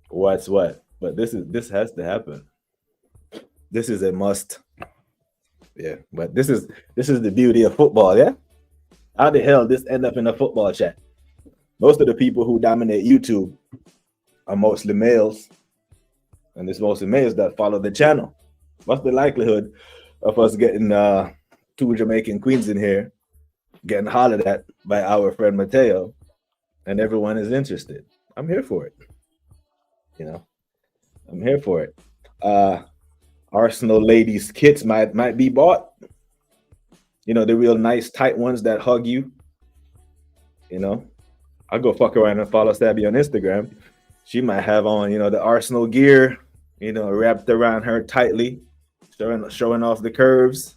[SPEAKER 1] what's what. But this has to happen. This is a must. Yeah, but this is the beauty of football. Yeah, how the hell this end up in a football chat? Most of the people who dominate YouTube are mostly males, and it's mostly males that follow the channel. What's the likelihood of us getting two Jamaican queens in here, getting hollered at by our friend Mateo, and everyone is interested? I'm here for it. I'm here for it. Arsenal ladies kits might be bought. The real nice tight ones that hug you. I'll go fuck around and follow Sabby on Instagram. She might have on, the Arsenal gear, wrapped around her tightly, showing off the curves.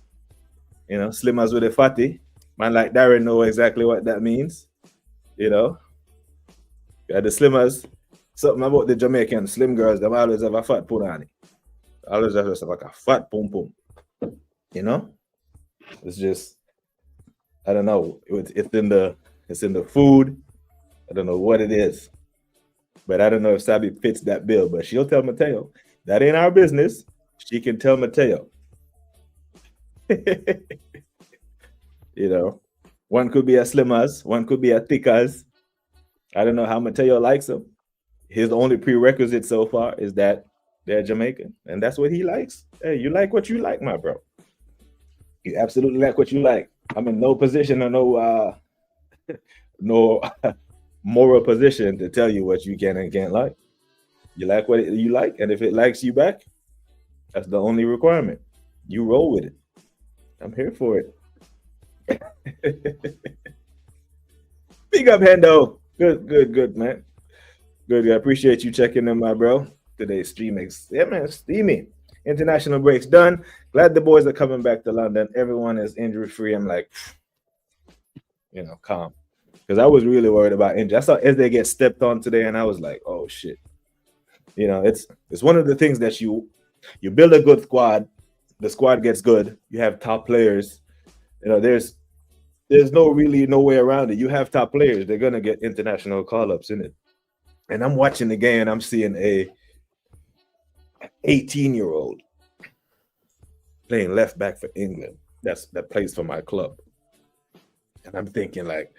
[SPEAKER 1] Slim as with a fatty. Man like Darren know exactly what that means. Yeah, the slimmers. Something about the Jamaican slim girls, they always have a fat punani. Always have like a fat pum pum. It's just, I don't know. It's in the food. I don't know what it is. But I don't know if Sabi fits that bill. But she'll tell Mateo. That ain't our business. She can tell Mateo. One could be a slim as, one could be a thick as. I don't know how Mateo likes them. His only prerequisite so far is that they're Jamaican, and that's what he likes. Hey, you like what you like, my bro. You absolutely like what you like. I'm in no position or no moral position to tell you what you can and can't like. You like what you like, and if it likes you back, that's the only requirement. You roll with it. I'm here for it. Big up, Hendo. Good, man. Good. I appreciate you checking in, my bro. Today's stream steamy. International break's done. Glad the boys are coming back to London. Everyone is injury free. I'm like, calm. Because I was really worried about injury. I saw Eze get stepped on today, and I was like, oh shit. It's one of the things that you build a good squad. The squad gets good. You have top players. There's no way around it. You have top players. They're gonna get international call-ups in it. And I'm watching the game, and I'm seeing a 18-year-old playing left back for England. That plays for my club. And I'm thinking, like,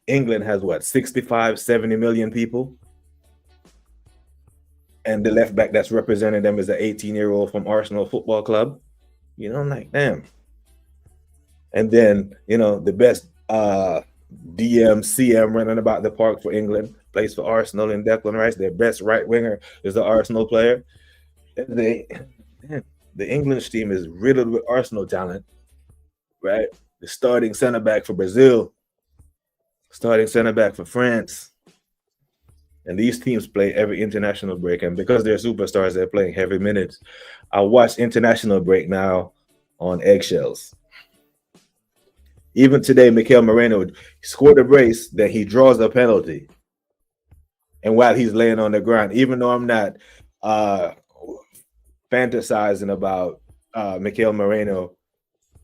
[SPEAKER 1] England has what, 65, 70 million people? And the left back that's representing them is an 18-year-old from Arsenal Football Club. I'm like, damn. And then, the best DM, CM running about the park for England, plays for Arsenal in Declan Rice. Their best right winger is the Arsenal player. The English team is riddled with Arsenal talent, right? The starting center back for Brazil, starting center back for France. And these teams play every international break. And because they're superstars, they're playing heavy minutes. I watch international break now on eggshells. Even today, Mikel Moreno scored a brace, then he draws a penalty. And while he's laying on the ground, even though I'm not fantasizing about Mikel Moreno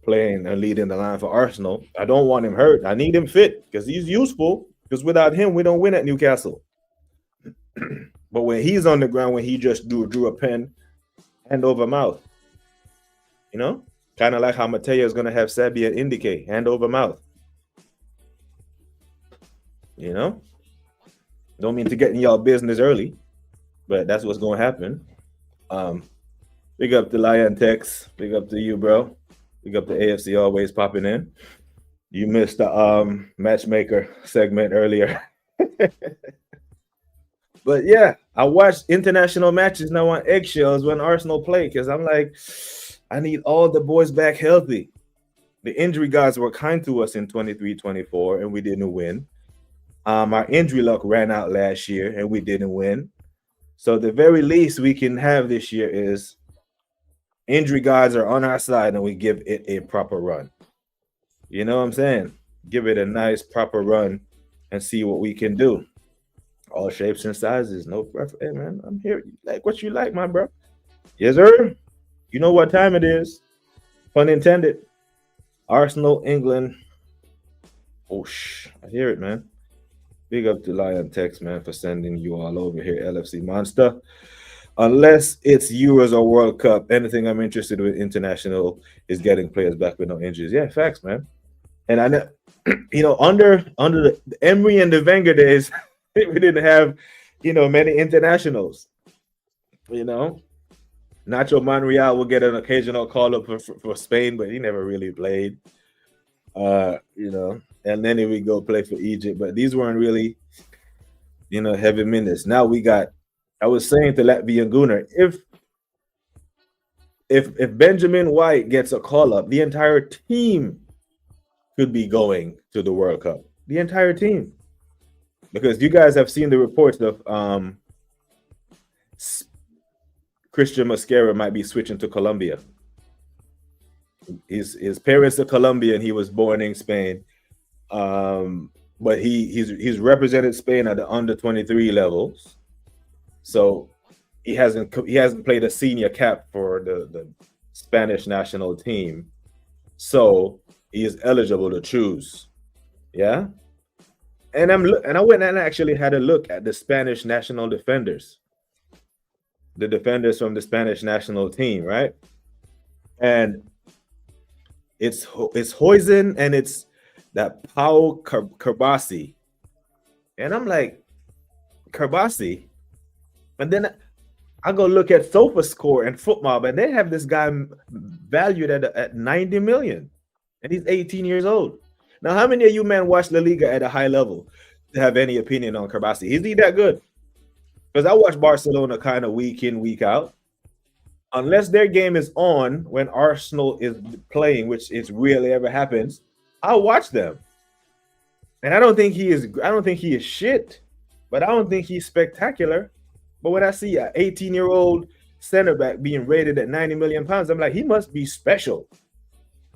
[SPEAKER 1] playing and leading the line for Arsenal, I don't want him hurt. I need him fit because he's useful. Because without him, we don't win at Newcastle. But when he's on the ground, when he just drew a pen, hand over mouth, kind of like how Mateo is going to have Sabi and Indicate, hand over mouth. Don't mean to get in y'all business early, but that's what's going to happen. Big up to Lion Tex. Big up to you, bro. Big up to AFC always popping in. You missed the matchmaker segment earlier. But yeah, I watched international matches now on eggshells when Arsenal play because I'm like, I need all the boys back healthy. The injury gods were kind to us in 23-24 and we didn't win. Our injury luck ran out last year and we didn't win. So the very least we can have this year is injury gods are on our side and we give it a proper run. You know what I'm saying? Give it a nice proper run and see what we can do. All shapes and sizes, no preference. Hey man, I'm here. Like what you like, my bro. Yes, sir. You know what time it is. Pun intended. Arsenal, England. Oh, I hear it, man. Big up to Lion Tex, man, for sending you all over here, LFC Monster. Unless it's Euros or World Cup, anything I'm interested with international is getting players back with no injuries. Yeah, facts, man. And I know, under the Emery and the Wenger days, we didn't have, many internationals. You know, Nacho Monreal will get an occasional call up for Spain, but he never really played. And then he would go play for Egypt, but these weren't really, heavy minutes. Now we got. I was saying to Latvian Gunnar, if Benjamin White gets a call up, the entire team could be going to the World Cup. The entire team, because you guys have seen the reports of Christian Mosquera might be switching to Colombia. His parents are Colombian. He was born in Spain, but he's represented Spain at the under 23 levels. So he hasn't played a senior cap for the Spanish national team. So he is eligible to choose. Yeah. And I went and actually had a look at the Spanish national defenders. The defenders from the Spanish national team, right? And it's Huijsen and it's that Pau Cubarsí. And I'm like, Cubarsí? And then I go look at SofaScore and FootMob, and they have this guy valued at 90 million. And he's 18 years old. Now, how many of you men watch La Liga at a high level to have any opinion on Cubarsí? Is he that good? Because I watch Barcelona kind of week in, week out. Unless their game is on when Arsenal is playing, which is rarely ever happens, I'll watch them. And I don't think he is shit, but I don't think he's spectacular. But when I see an 18-year-old center back being rated at 90 million pounds, I'm like, he must be special.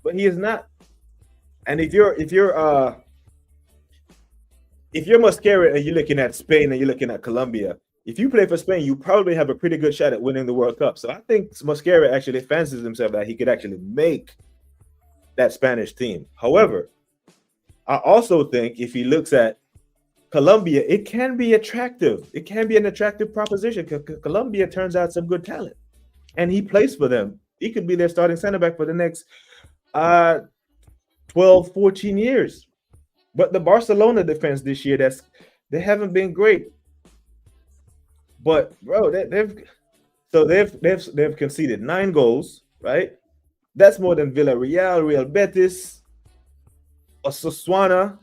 [SPEAKER 1] But he is not. And if you're Mosquera and you're looking at Spain and you're looking at Colombia, if you play for Spain, you probably have a pretty good shot at winning the World Cup. So I think Mosquera actually fancies himself that he could actually make that Spanish team. However, I also think if he looks at Colombia, it can be attractive. It can be an attractive proposition because Colombia turns out some good talent. And he plays for them. He could be their starting center back for the next 12, 14 years. But the Barcelona defense this year, they haven't been great. But bro, they've conceded 9 goals, right? That's more than Villarreal, Real Betis, Osasuna.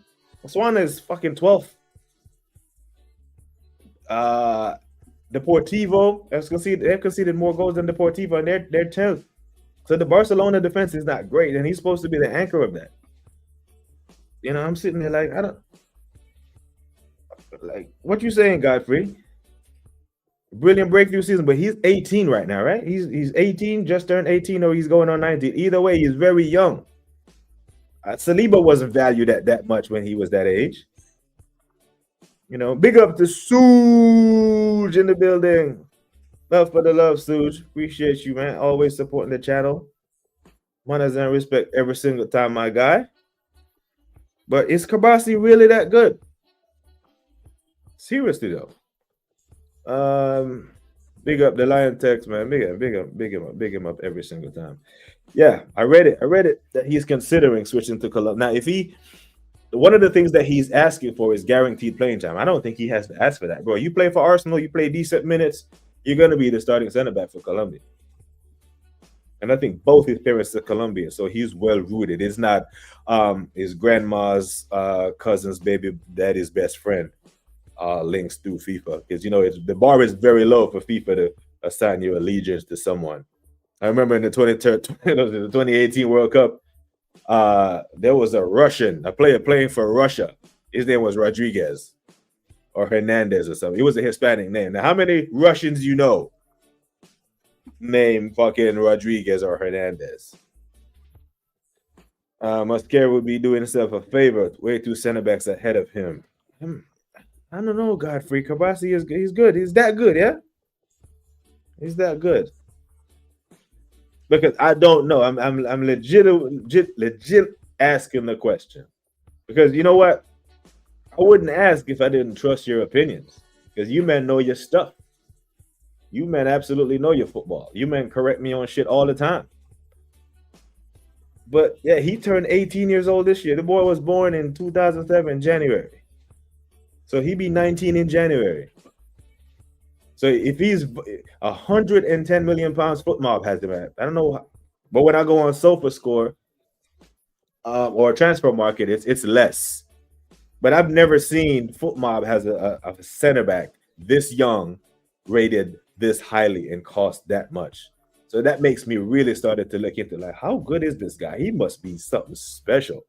[SPEAKER 1] Osasuna is fucking 12th. Deportivo they've conceded more goals than Deportivo, and they're 10th. So the Barcelona defense is not great, and he's supposed to be the anchor of that. I'm sitting there like, I don't like what you saying, Godfrey. Brilliant breakthrough season, but he's 18 right now, right? He's 18, just turned 18, or he's going on 19. Either way, he's very young. Saliba wasn't valued at that much when he was that age. Big up to Suge in the building. Love for the love, Suge. Appreciate you, man. Always supporting the channel. Manners and respect every single time, my guy. But is Cubarsí really that good? Seriously, though. Big up the Lion Text, man. Big him up every single time. Yeah, I read it that he's considering switching to Colombia. Now, one of the things that he's asking for is guaranteed playing time. I don't think he has to ask for that, bro. You play for Arsenal, you play decent minutes, you're gonna be the starting center back for Colombia. And I think both his parents are Colombian, so he's well rooted. It's not his grandma's cousin's baby daddy's best friend links through FIFA, because the bar is very low for FIFA to assign your allegiance to someone. I remember in the 2018 World Cup, there was a player playing for Russia. His name was Rodriguez or Hernandez or something. It was a Hispanic name. Now, how many Russians name fucking Rodriguez or Hernandez? Mosquera would be doing himself a favor. Way 2 center backs ahead of him. I don't know, Godfrey. Cubarsí he's good. He's that good, yeah? He's that good. Because I don't know. I'm legit asking the question. Because you know what? I wouldn't ask if I didn't trust your opinions, because you men know your stuff. You men absolutely know your football. You men correct me on shit all the time. But yeah, he turned 18 years old this year. The boy was born in 2007 January. So he be 19 in January. So if he's 110 million pounds, Foot Mob has him at. I don't know, but when I go on SofaScore or Transfer Market, it's less. But I've never seen Foot Mob has a center back this young rated this highly and cost that much. So that makes me really started to look into, like, how good is this guy? He must be something special.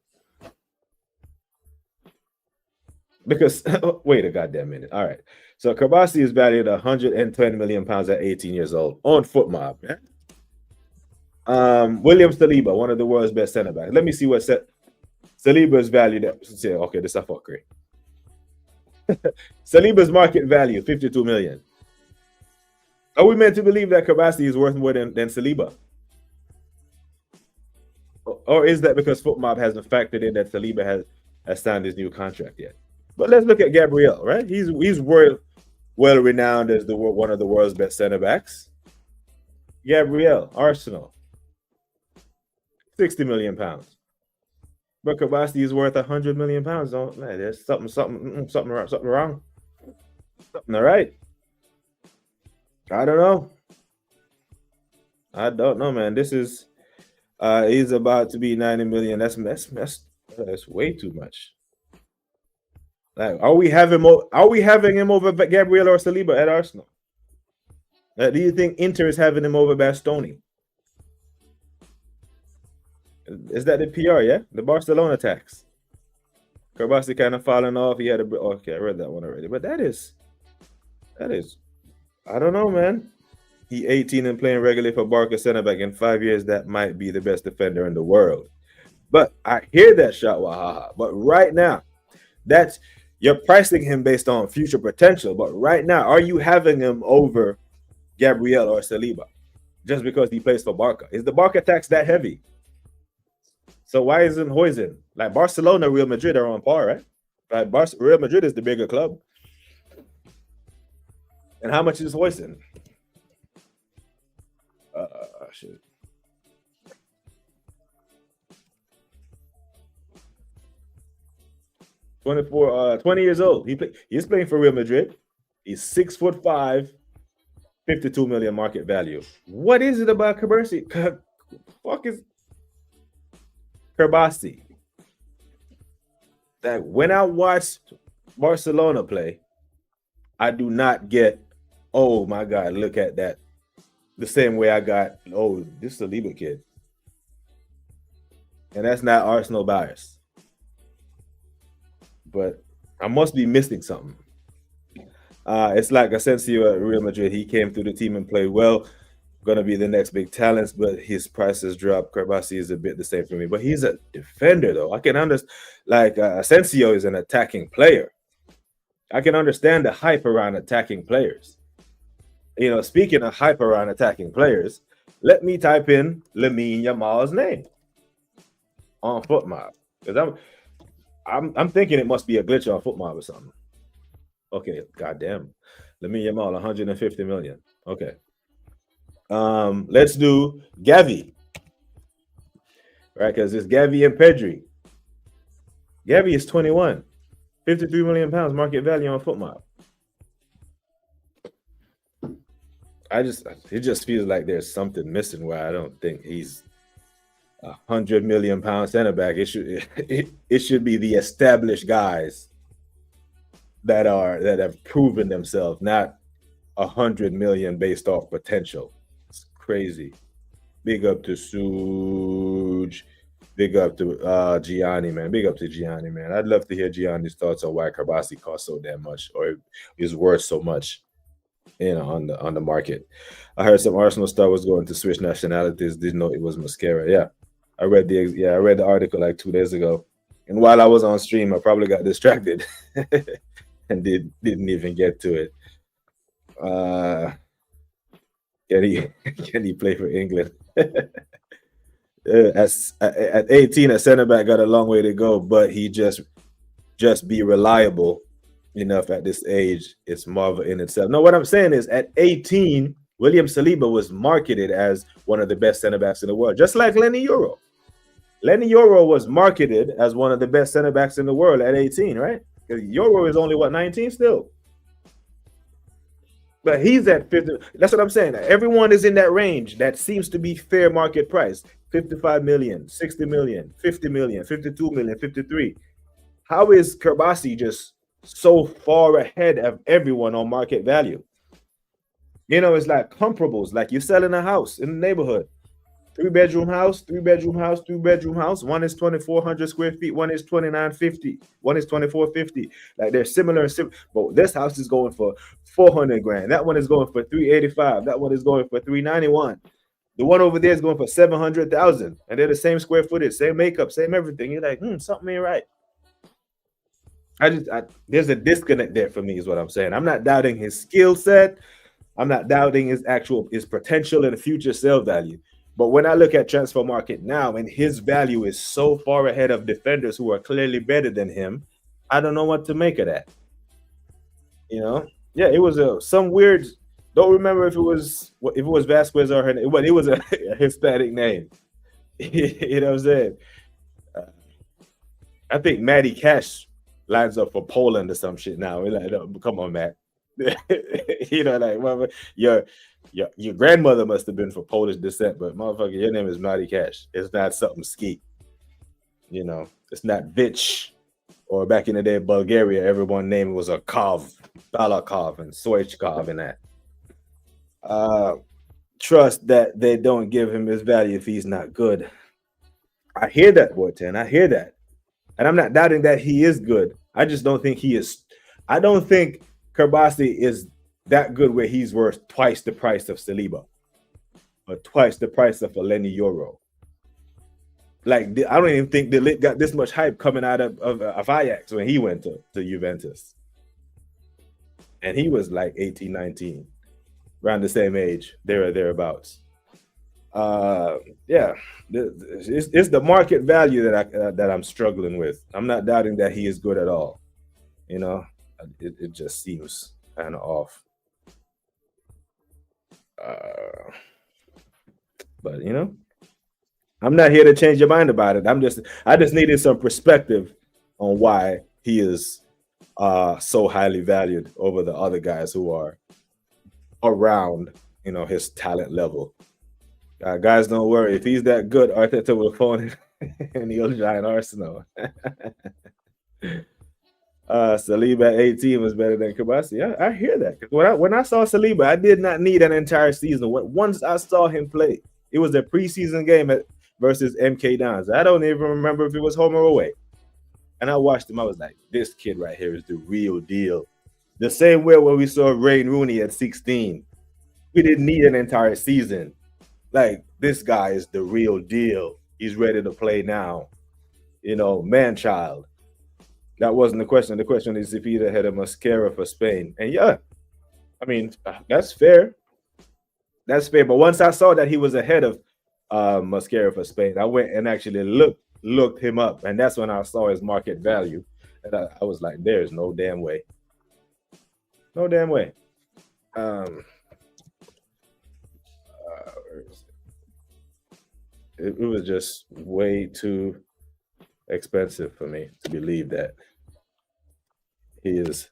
[SPEAKER 1] Because wait a goddamn minute. All right. So Karbasi is valued at 110 million pounds at 18 years old on Foot Mob. William Saliba, one of the world's best center backs. Let me see what Saliba is valued at. Okay, this is a fuckery. Saliba's market value, 52 million. Are we meant to believe that Karbasi is worth more than Saliba? Or is that because Foot Mob hasn't factored in that Saliba has signed his new contract yet? But let's look at Gabriel, right? He's well renowned as one of the world's best center backs. Gabriel, Arsenal, 60 million pounds. But Karbasi is worth 100 million pounds. Man, there's something wrong. Something all right. I don't know, man. This is he's about to be 90 million. That's way too much. Like, are we having him over Gabriel or Saliba at Arsenal? Do you think Inter is having him over Bastoni? Is that the PR? Yeah, the Barcelona tax. Karbasi kind of falling off. He had okay, I read that one already. But that is, I don't know, man. He 18 and playing regularly for Barca center back. In 5 years, that might be the best defender in the world. But I hear that shot, Wahaha. But right now, you're pricing him based on future potential. But right now, are you having him over Gabriel or Saliba just because he plays for Barca? Is the Barca tax that heavy? So why isn't Huijsen? Like Barcelona, Real Madrid are on par, right? Like Real Madrid is the bigger club. And how much is Huijsen? Shit. $20 years old. He's playing for Real Madrid. He's 6'5", 52 million market value. What is it about Karbasi? Fuck is Karbasi? That when I watch Barcelona play, I do not get, oh my God, look at that. The same way I got, oh, this is a Saliba kid. And that's not Arsenal bias. But I must be missing something. It's like Asensio at Real Madrid. He came through the team and played well. Going to be the next big talent, but his price has dropped. Karbasi is a bit the same for me. But he's a defender, though. I can understand. Like, Asensio is an attacking player. I can understand the hype around attacking players. You know, speaking of hype around attacking players, let me type in Lamine Yamal's name on Foot Mob, because I'm thinking it must be a glitch on Foot Mob or something. Okay, goddamn, Lamine Yamal, 150 million. Okay, let's do Gavi, right? Because it's Gavi and Pedri. Gavi is 21, 53 million pounds market value on Foot Mob. It just feels like there's something missing where I don't think he's 100 million pound center back. It should be the established guys that have proven themselves, not 100 million based off potential. It's crazy. Big up to Suj. Big up to Gianni, man. Big up to Gianni, man. I'd love to hear Gianni's thoughts on why Karbasi costs so damn much or is worth so much. You know, on the market. I heard some Arsenal star was going to switch nationalities. Didn't know it was Mascara. Yeah, I read the article like 2 days ago, and while I was on stream, I probably got distracted and didn't even get to it. Can he play for England? At 18, a center back got a long way to go, but he just just be reliable enough at this age, it's marvel in itself. No, what I'm saying is at 18, William Saliba was marketed as one of the best center backs in the world, just like Lenny Euro. Lenny Euro was marketed as one of the best center backs in the world at 18, right? Because Euro is only what, 19 still. But he's at 50. That's what I'm saying. Everyone is in that range that seems to be fair market price. 55 million, 60 million, 50 million, 52 million, 53. How is Kerbasi just so far ahead of everyone on market value? You know, it's like comparables, like you're selling a house in the neighborhood. 3-bedroom house, 3-bedroom house, 2-bedroom house. One is 2,400 square feet, one is 2,950, one is 2,450. Like they're similar, but this house is going for 400 grand. That one is going for 385. That one is going for 391. The one over there is going for 700,000, and they're the same square footage, same makeup, same everything. You're like, something ain't right. There's a disconnect there for me, is what I'm saying. I'm not doubting his skill set. I'm not doubting his potential and future sale value. But when I look at transfer market now, and his value is so far ahead of defenders who are clearly better than him, I don't know what to make of that. You know, yeah, it was some weird. Don't remember if it was Vasquez or Hernandez, but it was a Hispanic name. You know what I'm saying? I think Matty Cash lines up for Poland or some shit now. We're like, no, come on, Matt. You know, like, well, your grandmother must have been for Polish descent, but motherfucker, your name is Matty Cash. It's not something ski. You know, it's not Vich. Or back in the day, Bulgaria, everyone name was a Kov, Balakov, and Soichkov, and that. Trust that they don't give him his value if he's not good. I hear that, Boyton. I hear that. And I'm not doubting that he is good. I just don't think he is. I don't think Kerbasi is that good where he's worth twice the price of Saliba or twice the price of a Lenny Euro. Like, I don't even think De Ligt got this much hype coming out of Ajax when he went to Juventus. And he was like 18, 19, around the same age, there or thereabouts. Yeah, it's the market value that I'm struggling with. I'm not doubting that he is good at all. You know, it just seems kind of off. But you know, I'm not here to change your mind about it. I just needed some perspective on why he is so highly valued over the other guys who are around, you know, his talent level. Guys, don't worry. If he's that good, Arteta will phone him and he'll join Arsenal. Saliba at 18 was better than Kerbasi. I hear that. When I saw Saliba, I did not need an entire season. Once I saw him play, it was a preseason game versus MK Dons. I don't even remember if it was home or away. And I watched him. I was like, this kid right here is the real deal. The same way when we saw Wayne Rooney at 16. We didn't need an entire season. Like, this guy is the real deal. He's ready to play now. You know, man-child. That wasn't the question. The question is if he'd had a Mascara for Spain. And yeah, I mean, that's fair. That's fair. But once I saw that he was ahead of Mascara for Spain, I went and actually looked him up. And that's when I saw his market value. And I was like, there's no damn way. No damn way. It was just way too expensive for me to believe that he is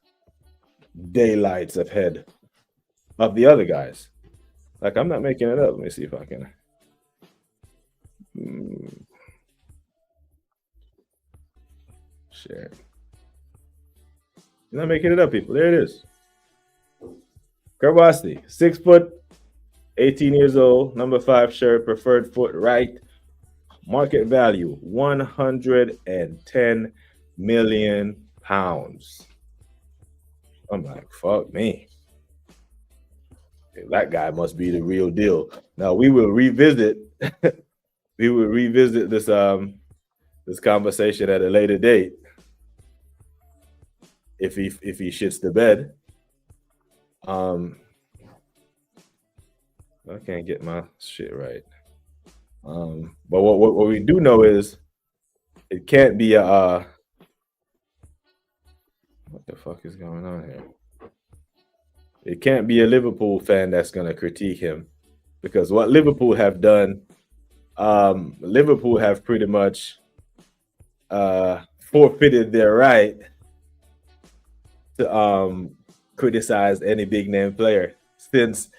[SPEAKER 1] daylights ahead of the other guys. Like, I'm not making it up. Let me see if I can. Share. I'm not making it up, people. There it is. Kerbasi, 6 foot, 18 years old, number 5 shirt, preferred foot right. Market value, £110 million. I'm like, fuck me. That guy must be the real deal. Now we will revisit. This conversation at a later date. If he shits the bed. I can't get my shit right. But what we do know is it can't be a What the fuck is going on here? It can't be a Liverpool fan that's going to critique him, because what Liverpool have done, Liverpool have pretty much forfeited their right to criticize any big name player, since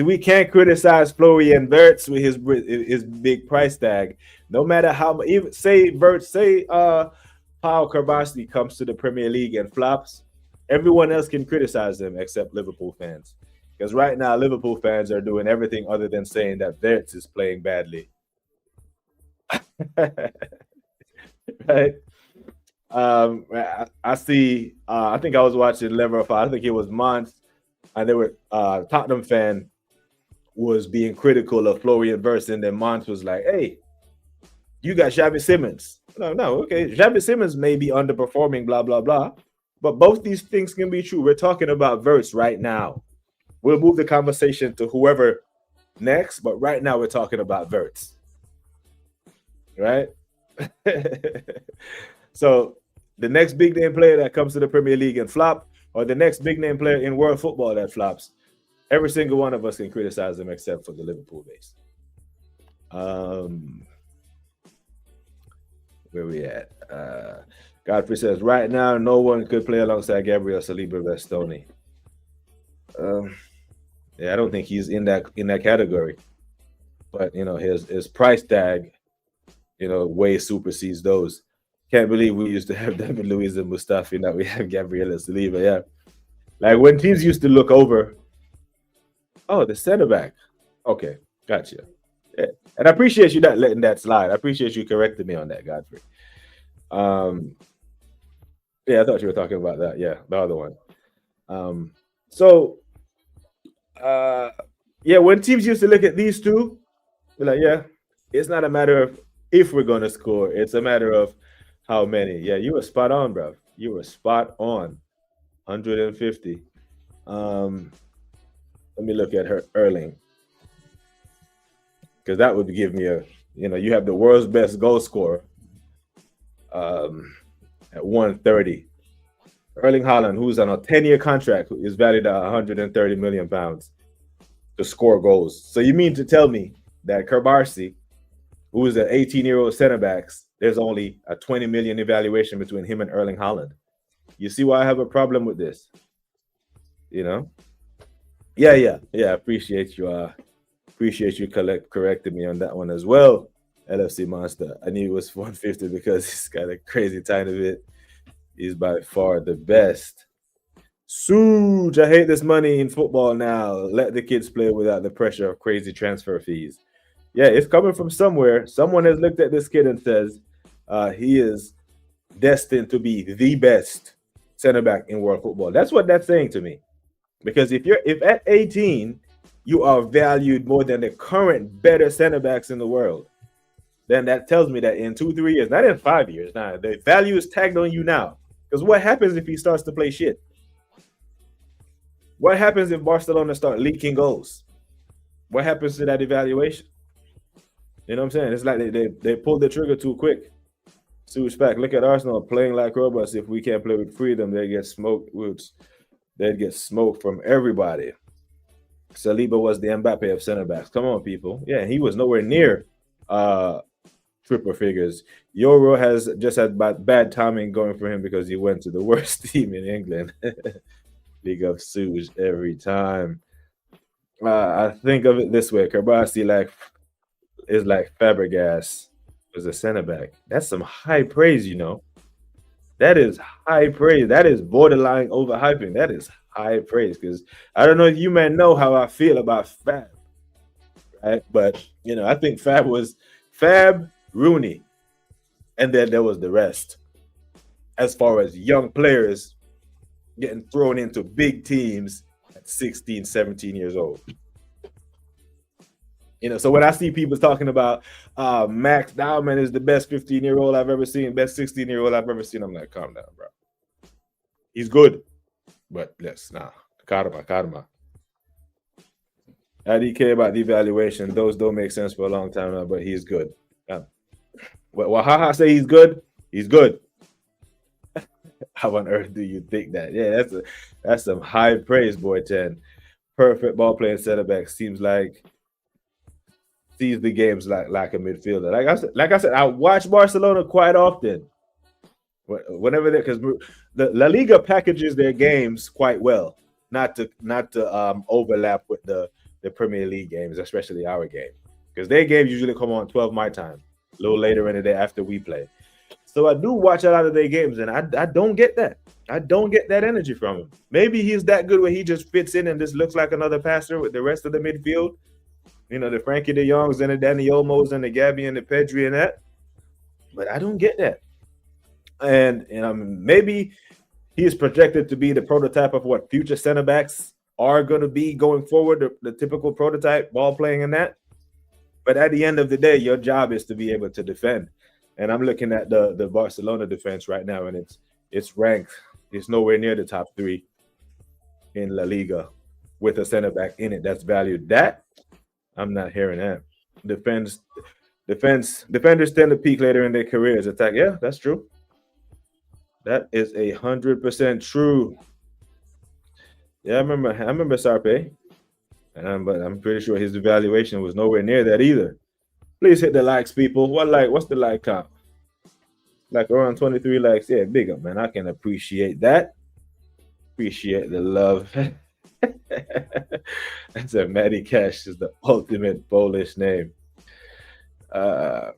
[SPEAKER 1] we can't criticize Florian Wirtz with his big price tag. No matter how, even say Paul Karbowski comes to the Premier League and flops, everyone else can criticize them except Liverpool fans. Because right now, Liverpool fans are doing everything other than saying that Wirtz is playing badly. Right? I see. I think I was watching Liverpool. I think it was Mons, and they were Tottenham fan was being critical of Florian Wirtz, and then Mons was like, "Hey, you got Xavi Simons." No, okay. Xavi Simons may be underperforming, blah blah blah, but both these things can be true. We're talking about Wirtz right now. We'll move the conversation to whoever next, but right now we're talking about Wirtz, right? So the next big name player that comes to the Premier League and flop, or the next big name player in world football that flops, every single one of us can criticize them except for the Liverpool base. Where we at? Godfrey says, right now, no one could play alongside Gabriel Saliba Bastoni. Yeah, I don't think he's in that category. But his price tag, way supersedes those. Can't believe we used to have David Luiz and Mustafi, now we have Gabriel Saliba. Yeah, like when teams used to look over, oh, the center back. Okay, gotcha. Yeah. And I appreciate you not letting that slide. I appreciate you correcting me on that, Godfrey. Yeah, I thought you were talking about that. Yeah, the other one. Yeah, when teams used to look at these two, they're like, yeah, it's not a matter of if we're going to score. It's a matter of how many. Yeah, you were spot on, bro. You were spot on. 150. Let me look at her Erling, because that would give me you have the world's best goal scorer at 130. Erling Haaland, who's on a 10-year contract, who is valued at 130 million pounds to score goals. So you mean to tell me that Karbowski, who is an 18-year-old center backs, there's only a 20 million evaluation between him and Erling Haaland? You see why I have a problem with this? Yeah. Appreciate you correcting me on that one as well. LFC Monster. I knew it was 150 because he's got a crazy tiny bit. He's by far the best. Suge, I hate this money in football now. Let the kids play without the pressure of crazy transfer fees. Yeah, it's coming from somewhere. Someone has looked at this kid and says he is destined to be the best center back in world football. That's what that's saying to me. Because if at 18 you are valued more than the current better center backs in the world, then that tells me that in 2-3 years, not in 5 years, now the value is tagged on you now. Because what happens if he starts to play shit? What happens if Barcelona start leaking goals? What happens to that evaluation? You know what I'm saying? It's like they pulled the trigger too quick. Suge back. Look at Arsenal playing like robots. If we can't play with freedom, they get smoked. They'd get smoked from everybody. Saliba was the Mbappe of center backs. Come on, people. Yeah, he was nowhere near triple figures. Euro has just had bad timing going for him because he went to the worst team in England. League of Suge every time. I think of it this way: Karbowski is like Fabregas as a center back. That's some high praise, That is high praise. That is borderline overhyping. That is high praise, because I don't know if you men know how I feel about Fab, right? But I think Fab was Fab, Rooney, and then there was the rest. As far as young players getting thrown into big teams at 16, 17 years old. So when I see people talking about Max Dowman is the best 15-year-old I've ever seen, best 16-year-old I've ever seen, I'm like, calm down, bro. He's good, but karma. I didn't care about the evaluation. Those don't make sense for a long time now, but he's good. Well, Haha say he's good. He's good. How on earth do you think that? Yeah, that's some high praise, boy. 10 perfect ball playing center back. Seems like sees the games like a midfielder. Like I said, I watch Barcelona quite often. Whenever they, because the La Liga packages their games quite well, not to overlap with the Premier League games, especially our game, because their games usually come on 12 my time, a little later in the day after we play. So I do watch a lot of their games, and I don't get that. I don't get that energy from him. Maybe he's that good where he just fits in and just looks like another passer with the rest of the midfield. You know, the Frankie de Jongs and the Danny Olmos and the Gabby and the Pedri and that. But I don't get that. And maybe he is projected to be the prototype of what future center backs are going to be going forward, the typical prototype ball playing and that. But at the end of the day, your job is to be able to defend. And I'm looking at the Barcelona defense right now, and it's ranked. It's nowhere near the top 3 in La Liga with a center back in it that's valued. That I'm not hearing that. Defenders tend to peak later in their careers. Attack, yeah, that's true. That is 100% true. Yeah, I remember Sarpe, but I'm pretty sure his evaluation was nowhere near that either. Please hit the likes, people. What's the like count? Like around 23 likes. Yeah, big up, man. I can appreciate that. Appreciate the love. That's a Matty Cash is the ultimate Polish name. How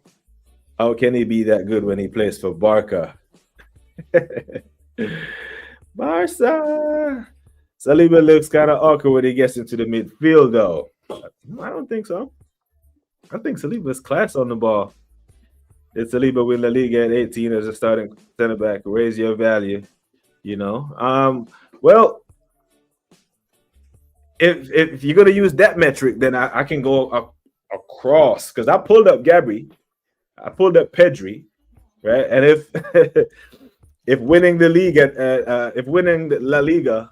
[SPEAKER 1] can he be that good when he plays for Barca? Barca. Saliba looks kind of awkward when he gets into the midfield, though. I don't think so. I think Saliba's class on the ball. Did Saliba win La Liga at 18 as a starting center back? Raise your value, you know. Well, if you're gonna use that metric, then I can go across, because I pulled up Gabri, I pulled up Pedri, right? And if winning the league if winning the La Liga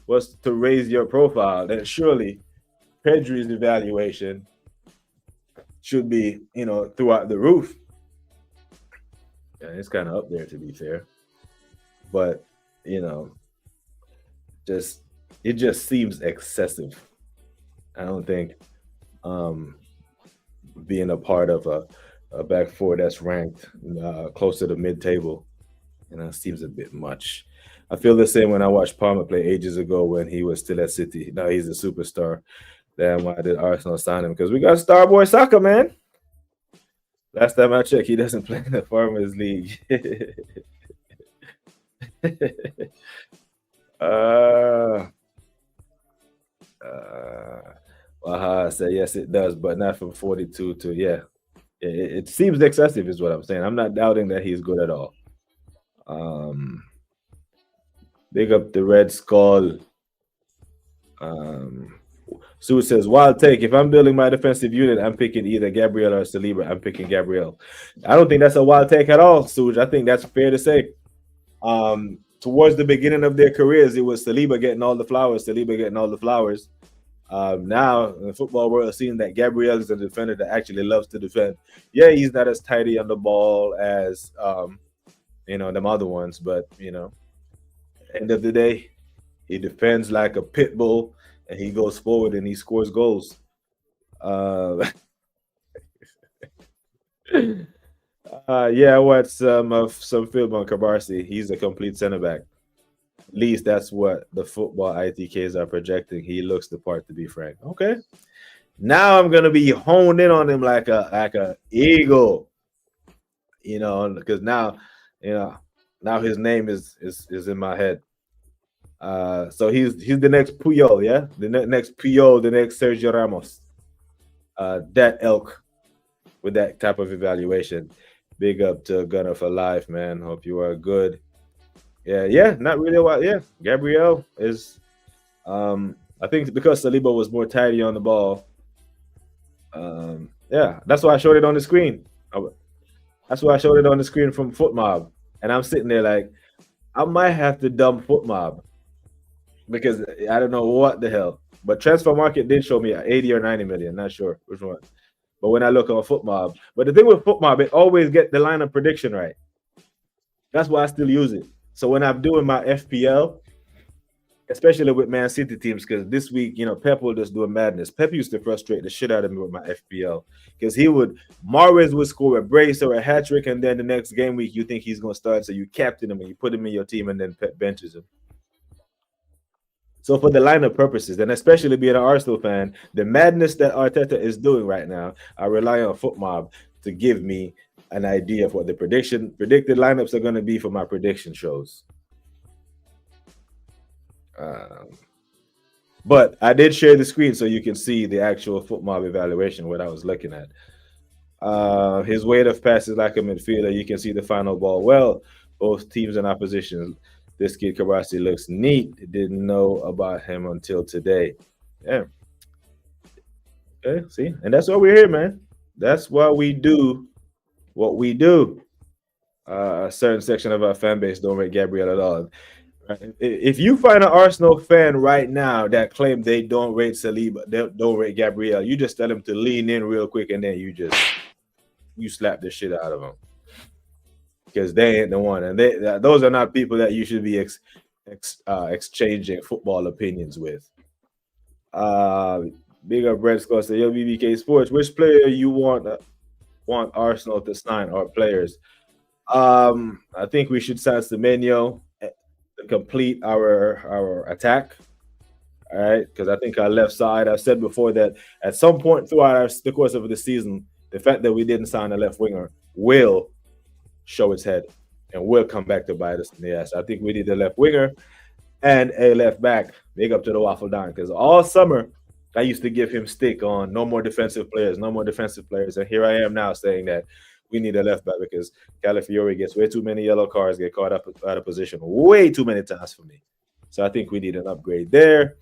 [SPEAKER 1] was to raise your profile, then surely Pedri's evaluation should be, throughout the roof. Yeah, it's kind of up there, to be fair, but it just seems excessive. I don't think being a part of a back four that's ranked close to the mid-table, seems a bit much. I feel the same when I watched Palmer play ages ago when he was still at City. Now he's a superstar. Damn, why did Arsenal sign him? Because we got Starboy Saka, man. Last time I checked, he doesn't play in the Farmers League. Waha said yes, it does, but not from 42 to It seems excessive, is what I'm saying. I'm not doubting that he's good at all. Big up the Red Skull. Sue says, wild take. If I'm building my defensive unit, I'm picking either Gabriel or Saliba. I'm picking Gabriel. I don't think that's a wild take at all, Suge. I think that's fair to say. Towards the beginning of their careers, it was Saliba getting all the flowers. Now, in the football world, seeing that Gabriel is a defender that actually loves to defend. Yeah, he's not as tidy on the ball as, them other ones. But, end of the day, he defends like a pit bull. And he goes forward and he scores goals. I watched some film on Cabarsi. He's a complete center back. At least that's what the football ITKs are projecting. He looks the part, to be frank. Okay. Now I'm gonna be honed in on him like a eagle. Because now his name is in my head. So he's the next Puyol, yeah? The next Puyol, the next Sergio Ramos. That elk with that type of evaluation. Big up to Gunner for life, man. Hope you are good. Yeah, not really a while. Yeah, Gabriel is I think because Saliba was more tidy on the ball. That's why I showed it on the screen. That's why I showed it on the screen from FootMob. And I'm sitting there like, I might have to dump FootMob. Because I don't know what the hell. But Transfer Market did show me 80 or 90 million. Not sure which one. But when I look on FootMob. But the thing with FootMob, it always get the line of prediction right. That's why I still use it. So when I'm doing my FPL, especially with Man City teams, because this week, Pep will just do a madness. Pep used to frustrate the shit out of me with my FPL because Mahrez would score a brace or a hat trick, and then the next game week you think he's going to start, so you captain him and you put him in your team, and then Pep benches him. So for the lineup purposes, and especially being an Arsenal fan, the madness that Arteta is doing right now, I rely on FootMob to give me an idea of what the predicted lineups are going to be for my prediction shows. But I did share the screen so you can see the actual FootMob evaluation, what I was looking at. His weight of passes like a midfielder. You can see the final ball well. Both teams in opposition. This kid Kabasi looks neat. Didn't know about him until today. Yeah. Okay, see? And that's why we're here, man. That's why we do what we do. A certain section of our fan base don't rate Gabriel at all. If you find an Arsenal fan right now that claim they don't rate Saliba, they don't rate Gabriel, you just tell them to lean in real quick, and then you slap the shit out of them. Because they ain't the one, and those are not people that you should be exchanging football opinions with. Big up Red Skull say, yo, BBK Sports, which player you want Arsenal to sign or players? I think we should sign Semenyo to complete our attack. All right, because I think our left side, I've said before that at some point throughout the course of the season, the fact that we didn't sign a left winger will show its head and will come back to bite us in the ass. I think we need a left winger and a left back. Big up to the Waffle Don, because all summer I used to give him stick on no more defensive players, and here I am now saying that we need a left back because Calafiori gets way too many yellow cards, get caught up out of position way too many times for me. So I think we need an upgrade there.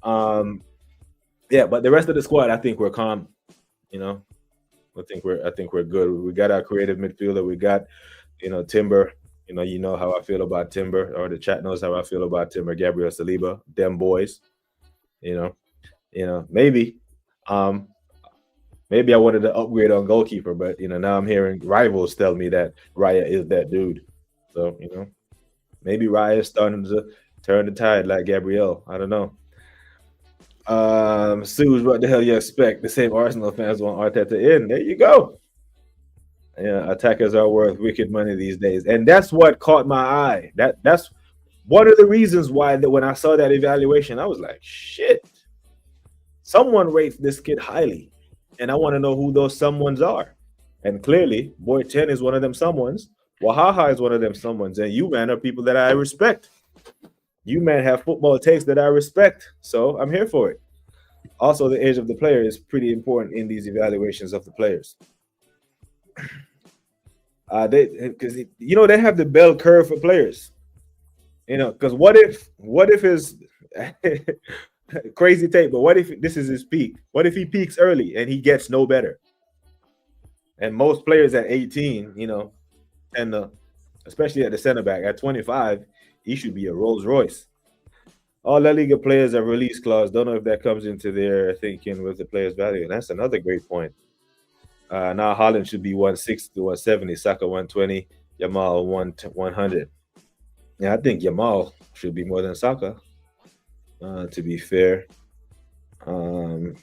[SPEAKER 1] But the rest of the squad, I think we're calm. I think we're good. We got our creative midfielder. We got, Timber. You know how I feel about Timber, or the chat knows how I feel about Timber. Gabriel Saliba, them boys. Maybe I wanted to upgrade on goalkeeper, but now I'm hearing rivals tell me that Raya is that dude. So maybe Raya is starting to turn the tide like Gabriel. I don't know. Suze, what the hell you expect? The same Arsenal fans want Arteta in. There you go. Yeah, attackers are worth wicked money these days, and that's what caught my eye. That's one of the reasons why when I saw that evaluation, I was like, shit. Someone rates this kid highly, and I want to know who those someones are. And clearly, Boy 10 is one of them someones. Wahaha is one of them someones, and you, man, are people that I respect. You, man, have football takes that I respect, so I'm here for it. Also, the age of the player is pretty important in these evaluations of the players. Because they have the bell curve for players. Because what if his crazy tape? But what if this is his peak? What if he peaks early and he gets no better? And most players at 18, and especially at the center back at 25, he should be a Rolls Royce. All La Liga players have release clause. Don't know if that comes into their thinking with the player's value. And that's another great point. Now Haaland should be 160 to 170, Saka 120, Yamal 100. Yeah, I think Yamal should be more than Saka, to be fair. Yeah,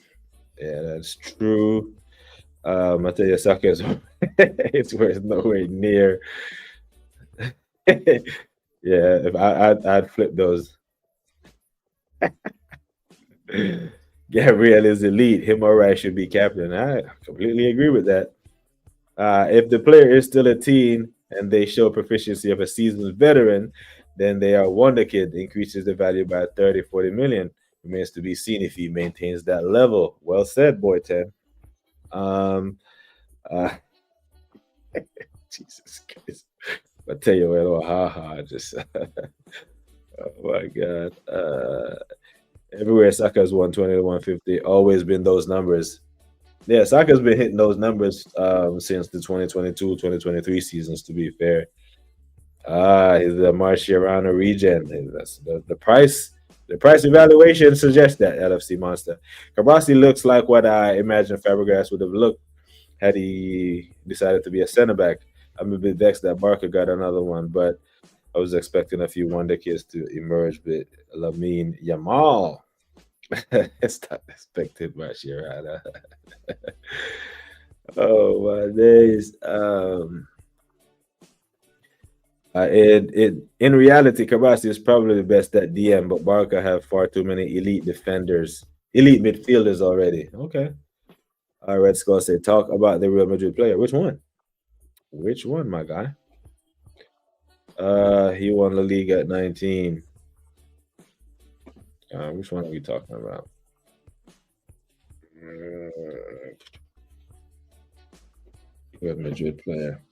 [SPEAKER 1] that's true. I tell you, Saka is it's worth nowhere near. Yeah, if I'd flip those. Gabriel is elite. Him or Rice should be captain. I completely agree with that. If the player is still a teen and they show proficiency of a seasoned veteran, then they are wonder kid. Increases the value by 30, 40 million. Remains to be seen if he maintains that level. Well said, Boy 10. Jesus Christ. I tell you what, just oh my God. Everywhere Saka's 120 to 150, always been those numbers. Yeah, Saka's been hitting those numbers since the 2022-2023 seasons, to be fair. He's the Marciano region. That's the price. The price evaluation suggests that LFC Monster. Kabasi looks like what I imagine Fabregas would have looked had he decided to be a center back. I'm a bit vexed that Barker got another one, but I was expecting a few wonder kids to emerge, but Lamine Yamal. It's not expected much here, Anna. Oh my days. In reality, Kabasi is probably the best at DM, but Barca have far too many elite defenders, elite midfielders already. Okay. All right, Skull say, talk about the Real Madrid player. Which one? Which one, my guy? He won La Liga at 19. Which one are we talking about? Real Madrid player.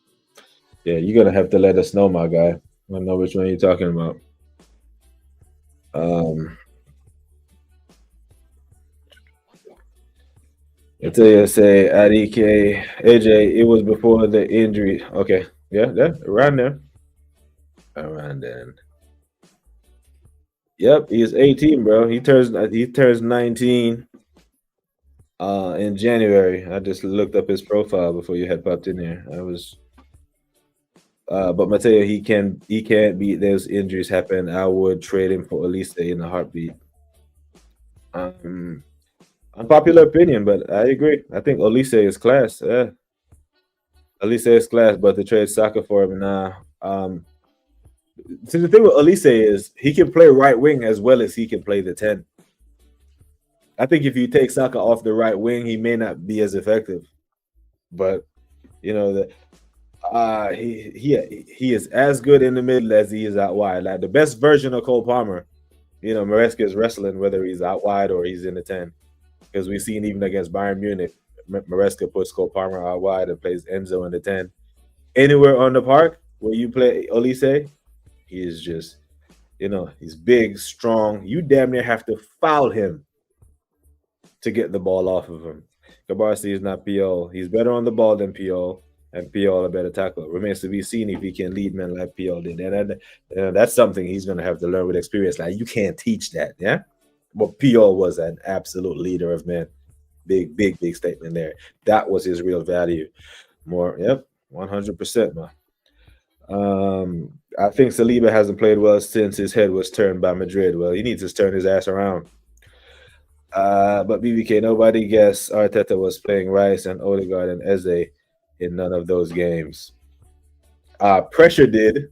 [SPEAKER 1] Yeah, you're gonna have to let us know, my guy. I don't know which one you're talking about. I tell you, say at EK, AJ, it was before the injury. Okay, yeah, around there. Around then. Yep, he's 18, bro. He turns 19 in January. I just looked up his profile before you had popped in here. I was but Mateo, he can't beat those injuries happen. I would trade him for Elise in a heartbeat. Unpopular opinion, but I agree. I think Elise is class. Yeah. Elise is class, but to trade Saka for him now. So the thing with Elise is he can play right wing as well as he can play the 10. I think if you take Saka off the right wing, he may not be as effective. But you know that he is as good in the middle as he is out wide. Like the best version of Cole Palmer, Maresca is wrestling whether he's out wide or he's in the 10. Because we've seen even against Bayern Munich, Maresca puts Cole Palmer out wide and plays Enzo in the 10. Anywhere on the park where you play Olise, he is just, he's big, strong. You damn near have to foul him to get the ball off of him. Cabarsi is not PO. He's better on the ball than PO, and PO a better tackler. Remains to be seen if he can lead men like PO did. And that's something he's going to have to learn with experience. Like, you can't teach that, yeah? But PO was an absolute leader of men. Big statement there. That was his real value. 100%, man. I think Saliba hasn't played well since his head was turned by Madrid. Well, he needs to turn his ass around. But BBK, nobody guessed Arteta was playing Rice and Odegaard and Eze in none of those games. Pressure did.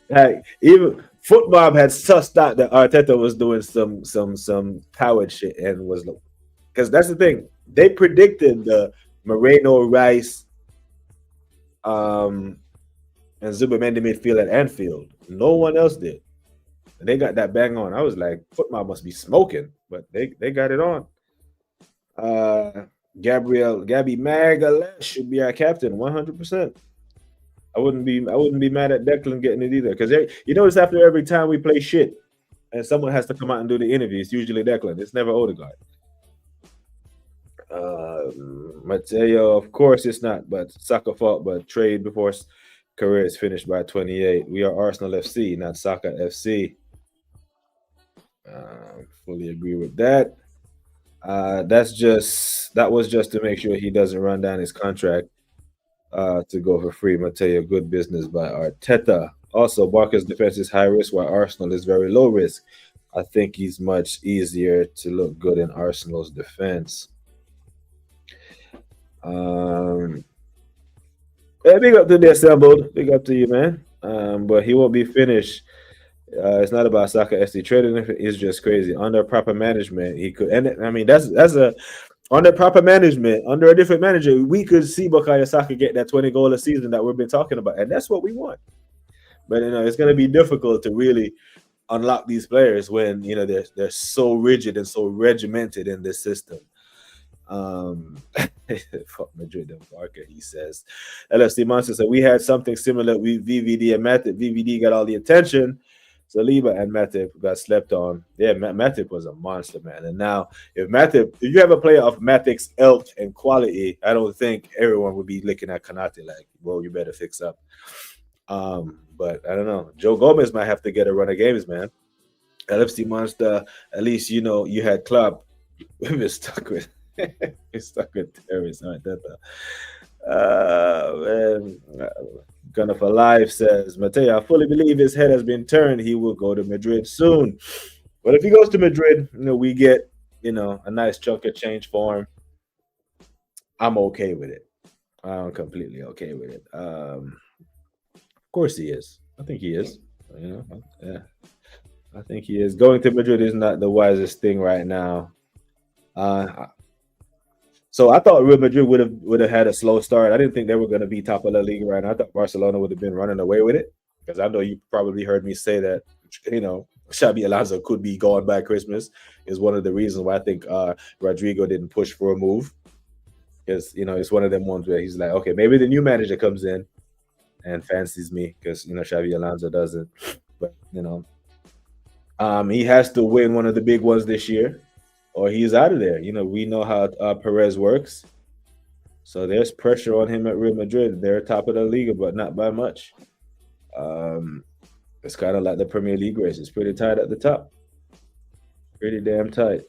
[SPEAKER 1] Like, even Footmob had sussed out that Arteta was doing some coward shit and was like, because that's the thing. They predicted the Moreno, Rice, and Zubimendi midfield at Anfield. No one else did. And they got that bang on. I was like, Footmob must be smoking, but they got it on. Gabby Magalhaes should be our captain, 100%. I wouldn't be mad at Declan getting it either, because you notice after every time we play shit and someone has to come out and do the interview, it's usually Declan. It's never Odegaard. Mateo, of course it's not, but Saka fault, but trade before career is finished by 28. We are Arsenal FC, not Saka FC. Fully agree with that. That was just to make sure he doesn't run down his contract to go for free. Mateo, good business by Arteta. Also, Barca's defense is high risk, while Arsenal is very low risk. I think he's much easier to look good in Arsenal's defense. Big up to the assembled. Big up to you, man. But he won't be finished. It's not about Saka SC trading. It's just crazy. Under proper management, he could. And I mean, that's a under proper management, under a different manager, we could see Bukayo Saka get that 20 goal a season that we've been talking about, and that's what we want. But it's going to be difficult to really unlock these players when they're so rigid and so regimented in this system. Fuck Madrid and Barca, he says. LFC Monster said we had something similar with VVD and Matip. VVD got all the attention. Saliba and Matip got slept on. Yeah, Matip was a monster, man. And now, if you have a player of Matip's ilk and quality, I don't think everyone would be looking at Konate like, well, you better fix up. But I don't know. Joe Gomez might have to get a run of games, man. LFC Monster, at least you had Klopp. We're stuck with terrorists. All right, Man. Gunner for Life says, Mateo, I fully believe his head has been turned. He will go to Madrid soon. But if he goes to Madrid, we get, a nice chunk of change for him. I'm okay with it. I'm completely okay with it. Of course he is. I think he is. Yeah. I think he is. Going to Madrid is not the wisest thing right now. So I thought Real Madrid would have had a slow start. I didn't think they were going to be top of the league right now. I thought Barcelona would have been running away with it because I know you probably heard me say that. Xabi Alonso could be gone by Christmas is one of the reasons why I think Rodrigo didn't push for a move because it's one of them ones where he's like, okay, maybe the new manager comes in and fancies me because Xabi Alonso doesn't, but he has to win one of the big ones this year or he's out of there. We know how Perez works. So there's pressure on him at Real Madrid. They're top of the league, but not by much. It's kind of like the Premier League race. It's pretty tight at the top. Pretty damn tight.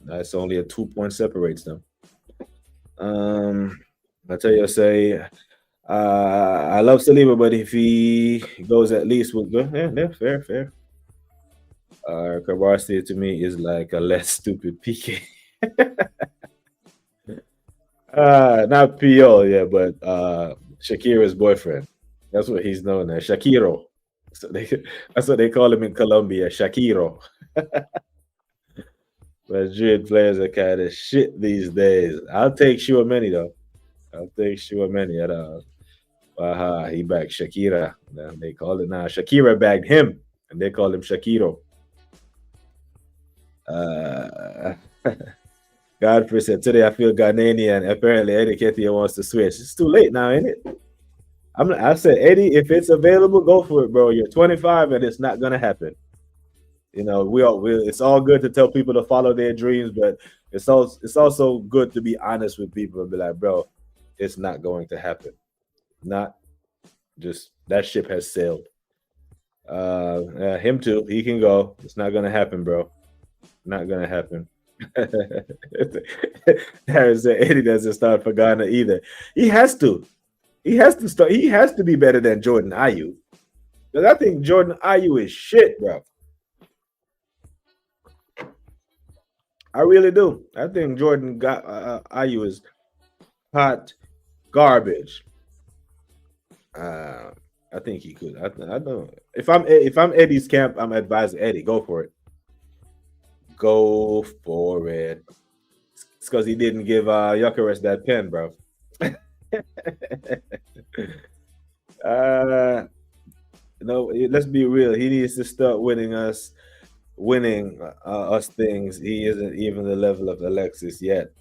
[SPEAKER 1] That's only a 2-point separates them. I tell you, I love Saliba, but if he goes at least with good, yeah, fair. Kvaratskhelia to me is like a less stupid PK. Not PO, yeah, but Shakira's boyfriend. That's what he's known as, Shakiro. So that's what they call him in Colombia, Shakiro. Madrid players are kind of shit these days. I'll take Chouameni though. I'll take Chouameni at he bagged Shakira. They call it now. Shakira bagged him, and they call him Shakiro. Godfrey said, today I feel Ghanaian. Apparently, Eddie Ketia wants to switch. It's too late now, ain't it? I said, Eddie, if it's available, go for it, bro. You're 25 and it's not going to happen. It's all good to tell people to follow their dreams, but it's also good to be honest with people and be like, bro, it's not going to happen. Not just that ship has sailed. Him too. He can go. It's not going to happen, bro. Not going to happen. Eddie doesn't start for Ghana either. He has to. He has to start. He has to be better than Jordan Ayew. Because I think Jordan Ayew is shit, bro. I really do. I think Jordan Ayew is hot garbage. I think he could. I don't. If I'm Eddie's camp, I'm advising Eddie, go for it. Go for it. It's because he didn't give Gyökeres that pen, bro. Let's be real. He needs to start winning us things. He isn't even the level of Alexis yet.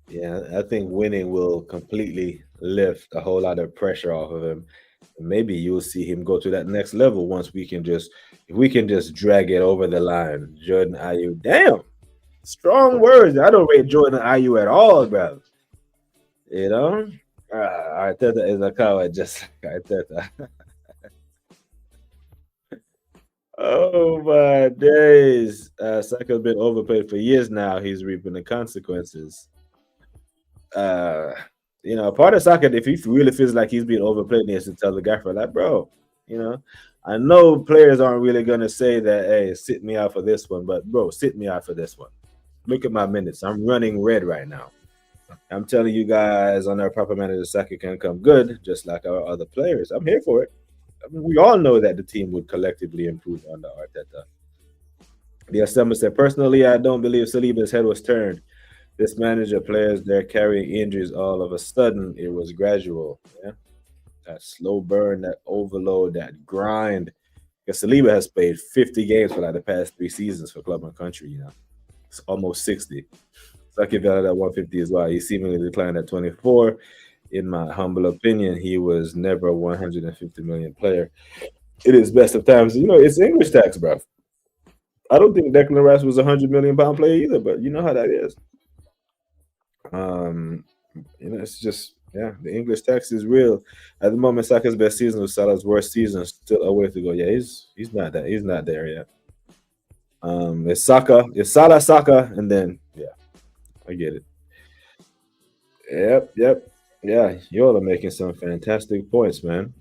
[SPEAKER 1] Yeah, I think winning will completely lift a whole lot of pressure off of him. Maybe you'll see him go to that next level once if we can just drag it over the line. Jordan Ayew, damn, strong words. I don't rate Jordan Ayew at all, bro. Arteta is a coward, just like Arteta. Oh my days. Saka's been overpaid for years now. He's reaping the consequences. Part of Saka, if he really feels like he's being overplayed, he has to tell the gaffer, like, bro, I know players aren't really gonna say that, hey, sit me out for this one, but bro, sit me out for this one. Look at my minutes. I'm running red right now. I'm telling you guys, on our proper manager, Saka can come good, just like our other players. I'm here for it. I mean, we all know that the team would collectively improve under Arteta. The Assembly said, personally, I don't believe Saliba's head was turned. This manager players, they're carrying injuries all of a sudden. It was gradual. Yeah. That slow burn, that overload, that grind. Because Saliba has played 50 games for like the past 3 seasons for club and country, It's almost 60. Saki valued at 150 as well. He seemingly declined at 24. In my humble opinion, he was never a 150 million player. It is best of times. It's English tax, bro. I don't think Declan Rice was a £100 million player either, but you know how that is. It's just, the English tax is real. At the moment, Saka's best season was Salah's worst season. Still a way to go. Yeah, he's not that. He's not there yet. It's Salah, and then I get it. Yep. Yeah, you all are making some fantastic points, man.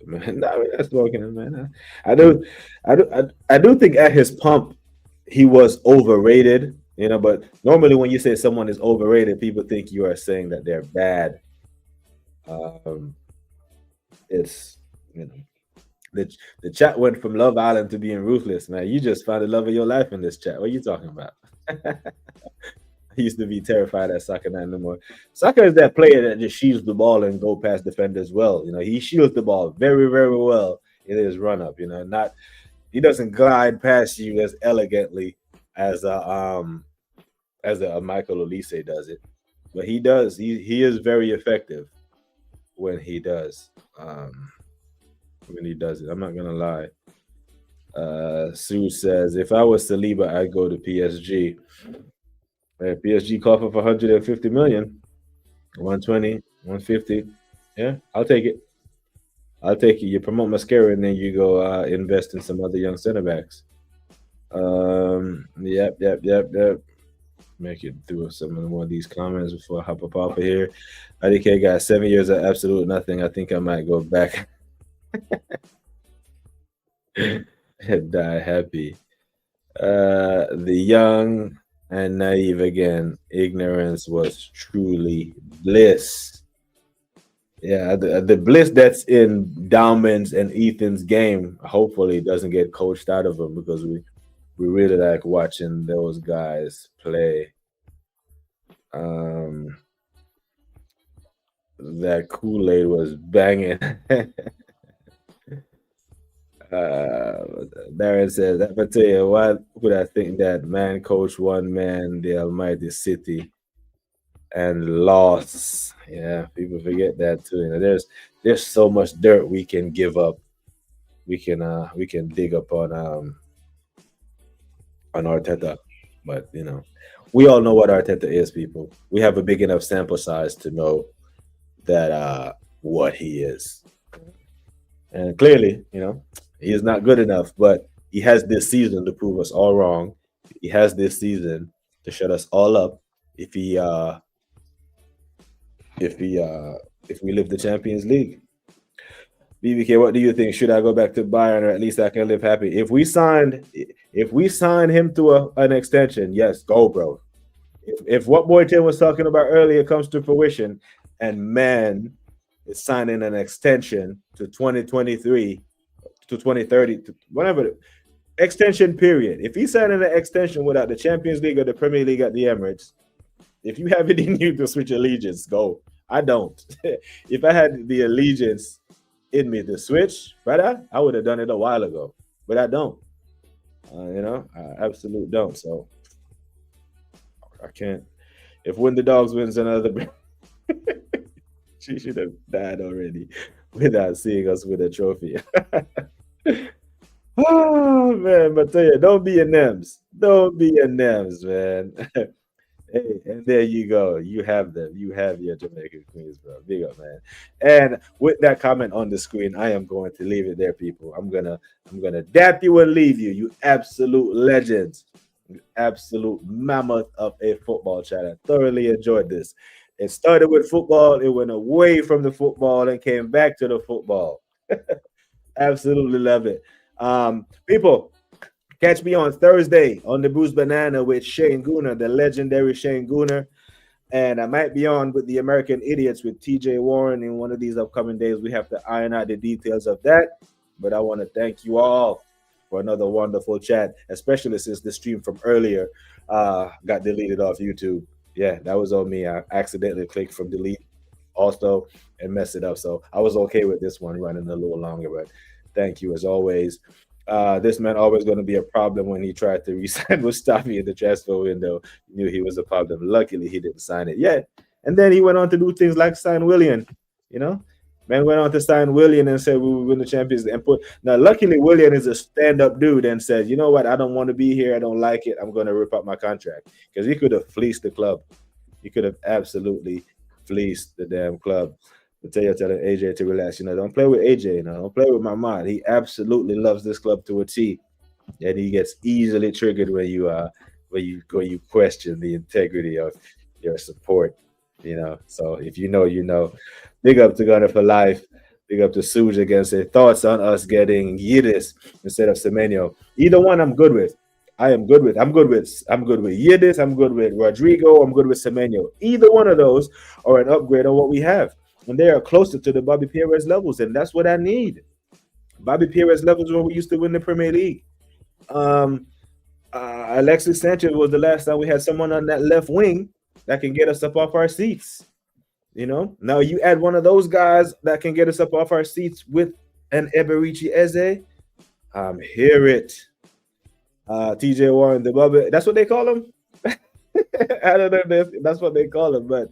[SPEAKER 1] Man, nah, that's smoking, man. I do think at his pump he was overrated, but normally when you say someone is overrated, people think you are saying that they're bad. Um, it's you know the chat went from Love Island to being ruthless, man. You just found the love of your life in this chat. What are you talking about? I used to be terrified at Saka not anymore. Saka is that player that just shields the ball and go past defenders well. He shields the ball very, very well in his run up. Not he doesn't glide past you as elegantly as a Michael Olise does it, but he does. He is very effective when he does. When he does it, I'm not gonna lie. Sue says, if I was Saliba, I'd go to PSG. PSG call for 150 million, 120, 150. Yeah, I'll take it. I'll take it. You promote Mascara and then you go invest in some other young center backs. Yep. Make it through some of more of these comments before I hop up off of here. IDK got 7 years of absolute nothing. I think I might go back and die happy. The young and naive again. Ignorance was truly bliss. Yeah, the bliss that's in Dowman's and Ethan's game hopefully doesn't get coached out of them because we really like watching those guys play. That Kool-Aid was banging. Darren says, I tell you, why would I think that man coach one man, the Almighty City, and lost? Yeah, people forget that too. There's so much dirt we can give up. We can dig up on Arteta, but we all know what Arteta is, people. We have a big enough sample size to know that what he is, and clearly, he is not good enough. But he has this season to prove us all wrong. He has this season to shut us all up. If we live the Champions League. BBK, what do you think? Should I go back to Bayern, or at least I can live happy? If we sign him to an extension, yes, go, bro. If what Boy Tim was talking about earlier comes to fruition, and man is signing an extension to 2023 to 2030 to whatever extension period. If he's signing an extension without the Champions League or the Premier League at the Emirates, if you have it in you to switch allegiance, go. I don't. If I had the allegiance in me to switch, brother, I would have done it a while ago. But I don't. I absolutely don't. So I can't. If Win the Dogs wins another, she should have died already without seeing us with a trophy. Oh man, but tell you, don't be a Nems. Don't be a Nems, man. Hey, and there you go. You have them. You have your Jamaican Queens, bro. Big up, man. And with that comment on the screen, I am going to leave it there, people. I'm gonna dap you and leave you. You absolute legends. You absolute mammoth of a football chat. I thoroughly enjoyed this. It started with football, it went away from the football and came back to the football. Absolutely love it. People, catch me on Thursday on the Bruce Banana with Shane Gooner, the legendary Shane Gooner. And I might be on with the American Idiots with TJ Warren in one of these upcoming days. We have to iron out the details of that. But I want to thank you all for another wonderful chat, especially since the stream from earlier got deleted off YouTube. Yeah, that was on me. I accidentally clicked from delete also and messed it up. So I was okay with this one running a little longer, but thank you as always. This man always going to be a problem when he tried to re-sign Mustafi in the transfer window. Knew he was a problem. Luckily, he didn't sign it yet. And then he went on to do things like sign Willian. Man went on to sign Willian and said we will win the Champions League. Now, luckily, Willian is a stand-up dude and said, you know what? I don't want to be here. I don't like it. I'm going to rip up my contract. Because he could have fleeced the club. He could have absolutely fleeced the damn club. Telling AJ to relax. Don't play with AJ. Don't play with my mind. He absolutely loves this club to a T, and he gets easily triggered when you question the integrity of your support. So if you know, you know. Big up to Gunner for life. Big up to Suj against it. Thoughts on us getting Yidis instead of Semenyo. Either one I'm good with. I'm good with Yidis. I'm good with Rodrigo. I'm good with Semenyo. Either one of those are an upgrade on what we have. And they are closer to the Bobby Perez levels. And that's what I need. Bobby Perez levels when we used to win the Premier League. Alexis Sanchez was the last time we had someone on that left wing that can get us up off our seats. Now you add one of those guys that can get us up off our seats with an Eberici Eze. Hear it. TJ Warren, the Bubba. That's what they call him. I don't know if that's what they call him, but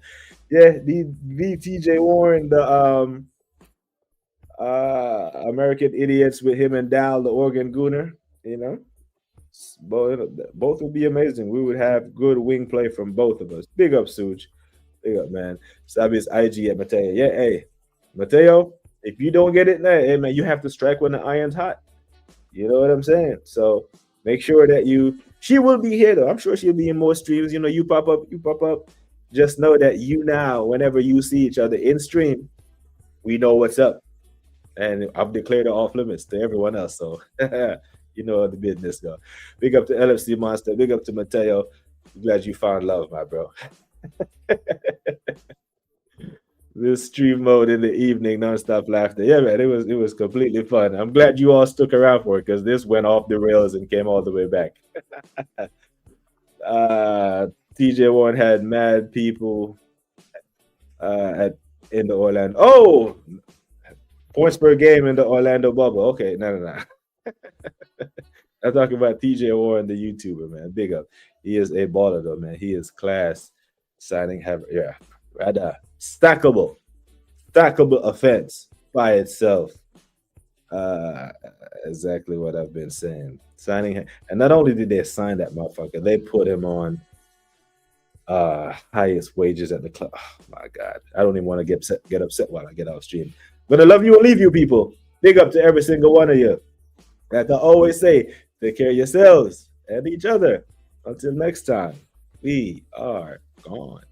[SPEAKER 1] yeah, the TJ Warren, the American idiots with him and Dal, the Oregon Gooner. Both would be amazing. We would have good wing play from both of us. Big up, Suj. Big up, man. Sabi's IG at Mateo. Yeah, hey, Mateo, if you don't get it now, hey, man, you have to strike when the iron's hot. You know what I'm saying? So make sure that she will be here, though. I'm sure she'll be in more streams. You pop up. Just know that now, whenever you see each other in stream, we know what's up. And I've declared it off limits to everyone else. So you know how the business go. Big up to LFC Monster. Big up to Mateo. Glad you found love, my bro. This stream mode in the evening, nonstop laughter. Yeah, man, it was completely fun. I'm glad you all stuck around for it because this went off the rails and came all the way back. TJ Warren had mad people in the Orlando. Oh, points per game in the Orlando bubble. Okay, no. I'm talking about TJ Warren, the YouTuber, man. Big up. He is a baller, though, man. He is class. Signing, rather stackable offense by itself. Exactly what I've been saying. Signing, and not only did they sign that motherfucker, they put him on highest wages at the club. Oh my God, I don't even want to get upset while I get off stream. But I love you and leave you, people. Big up to every single one of you. Like I always say, take care of yourselves and each other. Until next time, we are gone.